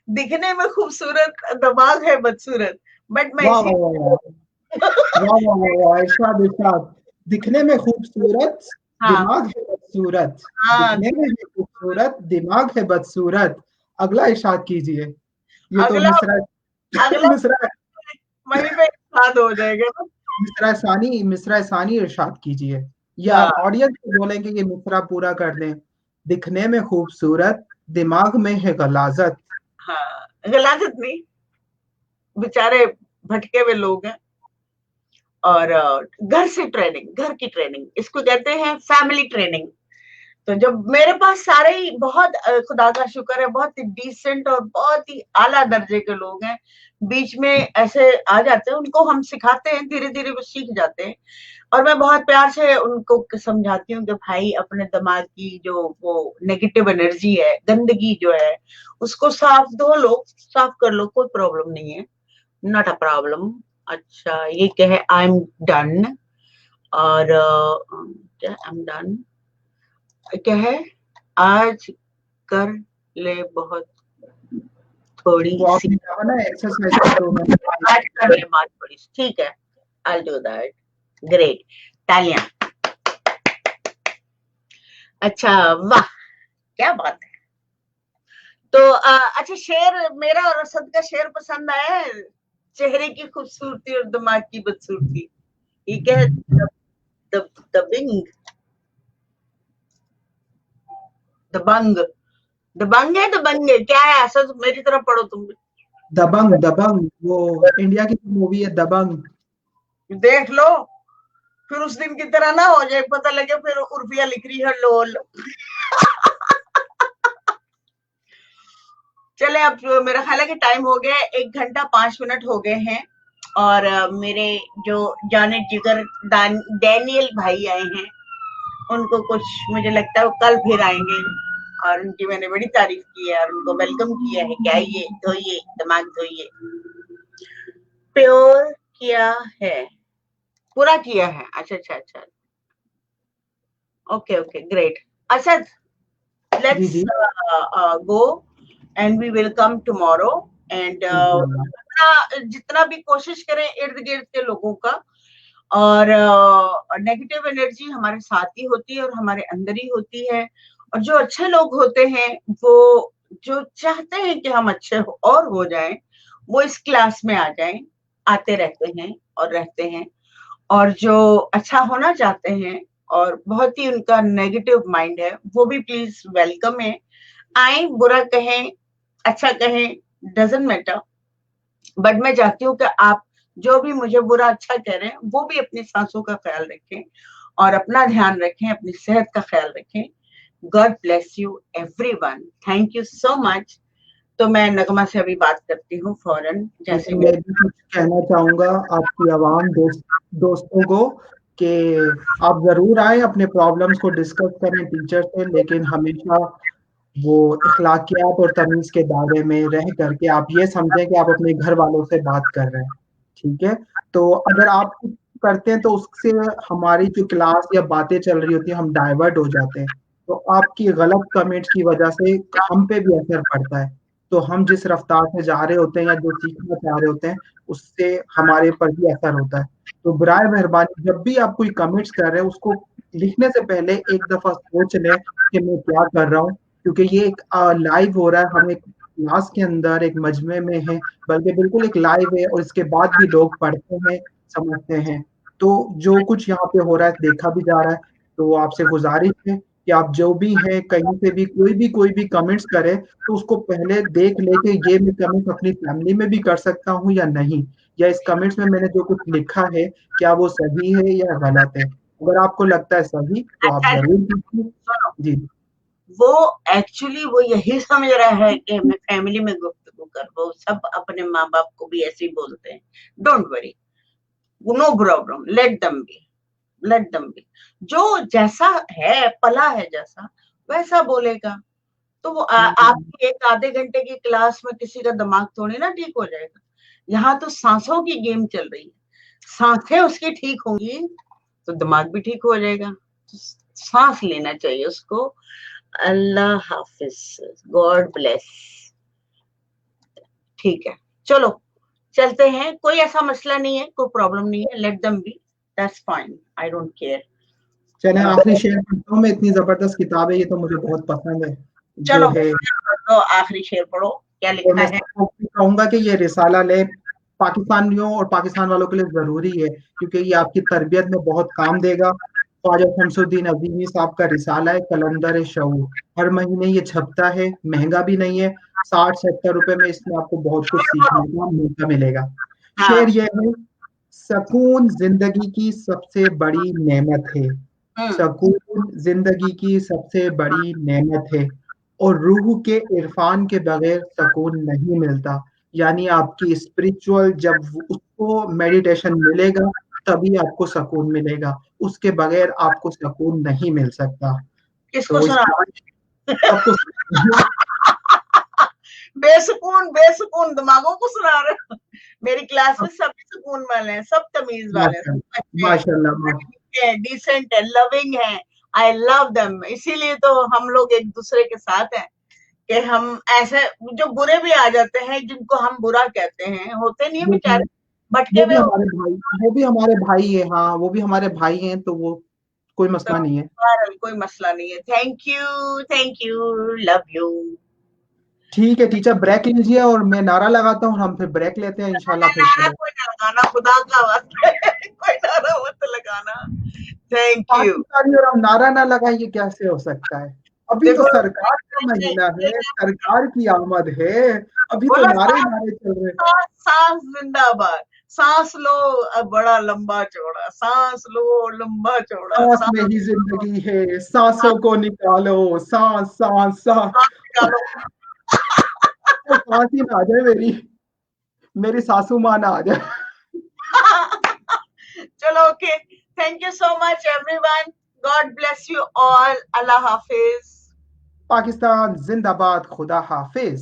दिखने में खूबसूरत, दिमाग है बदसूरत, बट मैं इरशाद, दिखने में खूबसूरत, दिमाग है बदसूरत, दिखने में खूबसूरत, दिमाग है बदसूरत। अगला इरशाद कीजिए। ये तो मिसरा वहीं पे इरशाद हो जाएगा ना। मिसरा सानी इरशाद कीजिए, या ऑडियंस को बोलेंगे ये मिसरा पूरा कर दें। दिखने में खूबसूरत, दिमाग में है गलाजत। हाँ, गलाजत नहीं, बेचारे भटके हुए लोग हैं। और घर से ट्रेनिंग, घर की ट्रेनिंग, इसको कहते हैं फैमिली ट्रेनिंग। तो जब मेरे पास सारे ही बहुत, खुदा का शुक्र है, बहुत ही डिसेंट और बहुत ही आला दर्जे के लोग हैं, बीच में ऐसे आ जाते हैं, उनको हम सिखाते हैं, धीरे धीरे वो सीख जाते हैं, और मैं बहुत प्यार से उनको समझाती हूँ कि भाई अपने दिमाग की जो वो नेगेटिव एनर्जी है, गंदगी जो है, उसको साफ धो लो, साफ कर लो, कोई प्रॉब्लम नहीं है, नॉट अ प्रॉब्लम। अच्छा, ये क्या है, आई एम डन, और क्या आई एम डन क्या है, आज कर ले बहुत थोड़ी सी, एक्सरसाइज आज कर ले बात थोड़ी सी, ठीक है, आई डू दैट, ग्रेट, तालियां। अच्छा, वाह, क्या बात है। तो अच्छा, शेर मेरा और असद का शेर पसंद आया है, चेहरे की खूबसूरती और दिमाग की बदसूरती, ये क्या है, दबिंग। दबंग, दबंग है क्या है ऐसा? मेरी तरह पढ़ो तुम भी। दबंग, दबंग वो इंडिया की मूवी है दबंग। देख लो, फिर उस दिन की तरह ना हो जाए, पता लगे फिर उर्फिया लिख रही है लोल। चले, अब मेरा ख्याल है कि टाइम हो गया है, 1 घंटा 5 मिनट हो गए हैं। और मेरे जो जाने जिगर डैनियल भाई आए हैं, उनको कुछ मुझे लगता है वो कल फिर आएंगे, और उनकी मैंने बड़ी तारीफ की है और उनको वेलकम किया है कि आइए, धोइए दिमाग, धोइए। प्योर किया है, पूरा किया है। अच्छा, okay great. Asad, ji let's ji go and we will come tomorrow and जितना भी कोशिश करें इर्द गिर्द के लोगों का, और नेगेटिव एनर्जी हमारे साथ ही होती है और हमारे अंदर ही होती है, और जो अच्छे लोग होते हैं वो जो चाहते हैं कि हम अच्छे और हो जाएं, वो इस क्लास में आ जाएं, आते रहते हैं और रहते हैं। और जो अच्छा होना चाहते हैं और बहुत ही उनका नेगेटिव माइंड है, वो भी प्लीज वेलकम है। आए, बुरा कहें अच्छा कहें, डजंट मैटर, बट मैं चाहती हूँ कि आप जो भी मुझे बुरा अच्छा कह रहे हैं, वो भी अपनी सांसों का ख्याल रखें और अपना ध्यान रखें, अपनी सेहत का ख्याल रखें। God bless you everyone, thank you so much. तो मैं नगमा से अभी बात करती हूँ फौरन, जैसे मैं भी कुछ कहना चाहूंगा आपकी आवाम दोस्तों को कि आप जरूर आए, अपने प्रॉब्लम्स को डिस्कस करें टीचर से, लेकिन हमेशा वो इखलाकियात और तमीज के दायरे में रह करके आप ये समझें कि आप अपने घर वालों से बात कर रहे हैं, ठीक है। तो अगर आप कुछ करते हैं तो उससे हमारी जो क्लास या बातें चल रही होती है हम डाइवर्ट हो जाते हैं, तो आपकी गलत कमेंट्स की वजह से हम पे भी असर पड़ता है। तो हम जिस रफ्तार से जा रहे होते हैं या जो सीखना चाह रहे होते हैं उससे हमारे पर भी असर होता है। तो बराए मेहरबानी जब भी आप कोई कमेंट्स कर रहे हैं उसको लिखने से पहले एक दफा सोच लें कि मैं क्या कर रहा हूँ, क्योंकि ये एक लाइव हो रहा है, हम एक क्लास के अंदर एक मजमे में है, बल्कि बिल्कुल एक लाइव है, और इसके बाद भी लोग पढ़ते हैं, समझते हैं। तो जो कुछ यहाँ पे हो रहा है देखा भी जा रहा है। तो आपसे गुजारिश है कि आप जो भी है कहीं से भी कोई भी कमेंट्स करे तो उसको पहले देख ले कि ये मैं कमेंट्स अपनी फैमिली में भी कर सकता हूँ या नहीं, या इस कमेंट्स में मैंने जो कुछ लिखा है क्या वो सही है या गलत है। अगर आपको लगता है सही तो आप अच्छा, जरूर कीजिए। जी वो एक्चुअली वो यही समझ रहा है कि मैं फैमिली में गुफ्तगू कर, वो सब अपने माँ बाप को भी ऐसे ही बोलते हैं। Don't worry, no problem, let them be. जो जैसा है, पला है जैसा, वैसा बोलेगा। तो वो आपकी 1 आधे घंटे की क्लास में किसी का दिमाग थोड़ी ना ठीक हो जाएगा। यहाँ तो सांसों की गेम चल रही है, सांसें उसकी ठीक होंगी तो दिमाग भी ठीक हो जाएगा। सांस लेना चाहिए उसको। अल्लाह हाफिज, गॉड ब्लेस। ठीक है, चलो चलते हैं, कोई ऐसा मसला नहीं है, कोई प्रॉब्लम नहीं है, let them be, that's fine, I don't care. चले आखिरी शेर पढ़ता हूँ मैं, इतनी जबरदस्त किताब है ये तो मुझे बहुत पसंद है जो चलो है। तो आखिरी शेर पढ़ो, क्या और लिखा मैं है? सबको कहूंगा कि ये रिसाला ले पाकिस्तानियों और पाकिस्तान वालों के लिए जरूरी है, क्योंकि ये आपकी तरबियत में बहुत काम देगा। ख्वाजा शमसुद्दीन अज़ीमी साहब का रिसाला है कलंदर शऊर, हर महीने ये छपता है, महंगा भी नहीं है, 60-70 रुपए में इसमें आपको बहुत कुछ सीखने का मौका मिलेगा। हाँ, शेर ये है, सकून जिंदगी की सबसे बड़ी नेमत है, सकून जिंदगी की सबसे बड़ी नेमत है, और रूह के इरफान के बगैर सकून नहीं मिलता। यानी आपकी स्पिरिचुअल जब उसको मेडिटेशन मिलेगा तभी आपको सकून मिलेगा, उसके बगैर आपको सकून नहीं मिल सकता। किसको तो इस सुना? सबको बेसुकून बेसुकून दिमागों को सुना रहे हो। मेरी क्लास में सब सुकून वाले हैं, सब तमीज वाले हैं, सब अच्छे माशाल्लाह हैं, डिसेंट है, लविंग है। आई लव देम, इसीलिए तो हम लोग एक दूसरे के साथ हैं कि हम ऐसे जो बुरे भी आ जाते हैं, जिनको हम बुरा कहते हैं, होते नहीं है बेचारे, भटके वो भी हुए हमारे भाई, वो भी हमारे भाई है, हाँ वो भी हमारे भाई हैं, तो वो कोई मसला नहीं है। कोई मसला नहीं है। Thank you, love you. ठीक है टीचर, ब्रेक लीजिए और मैं नारा लगाता हूँ, हम फिर ब्रेक लेते हैं इंशाल्लाह फिर नारा से। कोई ना लगाना, खुदा का वास्ते कोई नारा मत लगाना। Thank you. पाकिस्तानी और हम नारा ना लगाएं, ये कैसे हो सकता है? अभी तो देखो सरकार का महीना है, सरकार की आमद है, अभी तो बोला नारे नारे चल रहे हैं। सांस जिंदाबाद, सांस लो बड़ा लंबा चौड़ा, सांस लो लंबा चौड़ा, सांस में ही जिंदगी है, सांसों को निकालो, सांस सांस सांस। निकालो। तो सांस ही ना आ जाए, मेरी सासू माँ ना आ जाए। चलो okay, thank you so much everyone, God bless you all, अल्लाह हाफिज। पाकिस्तान जिंदाबाद, खुदा हाफिज।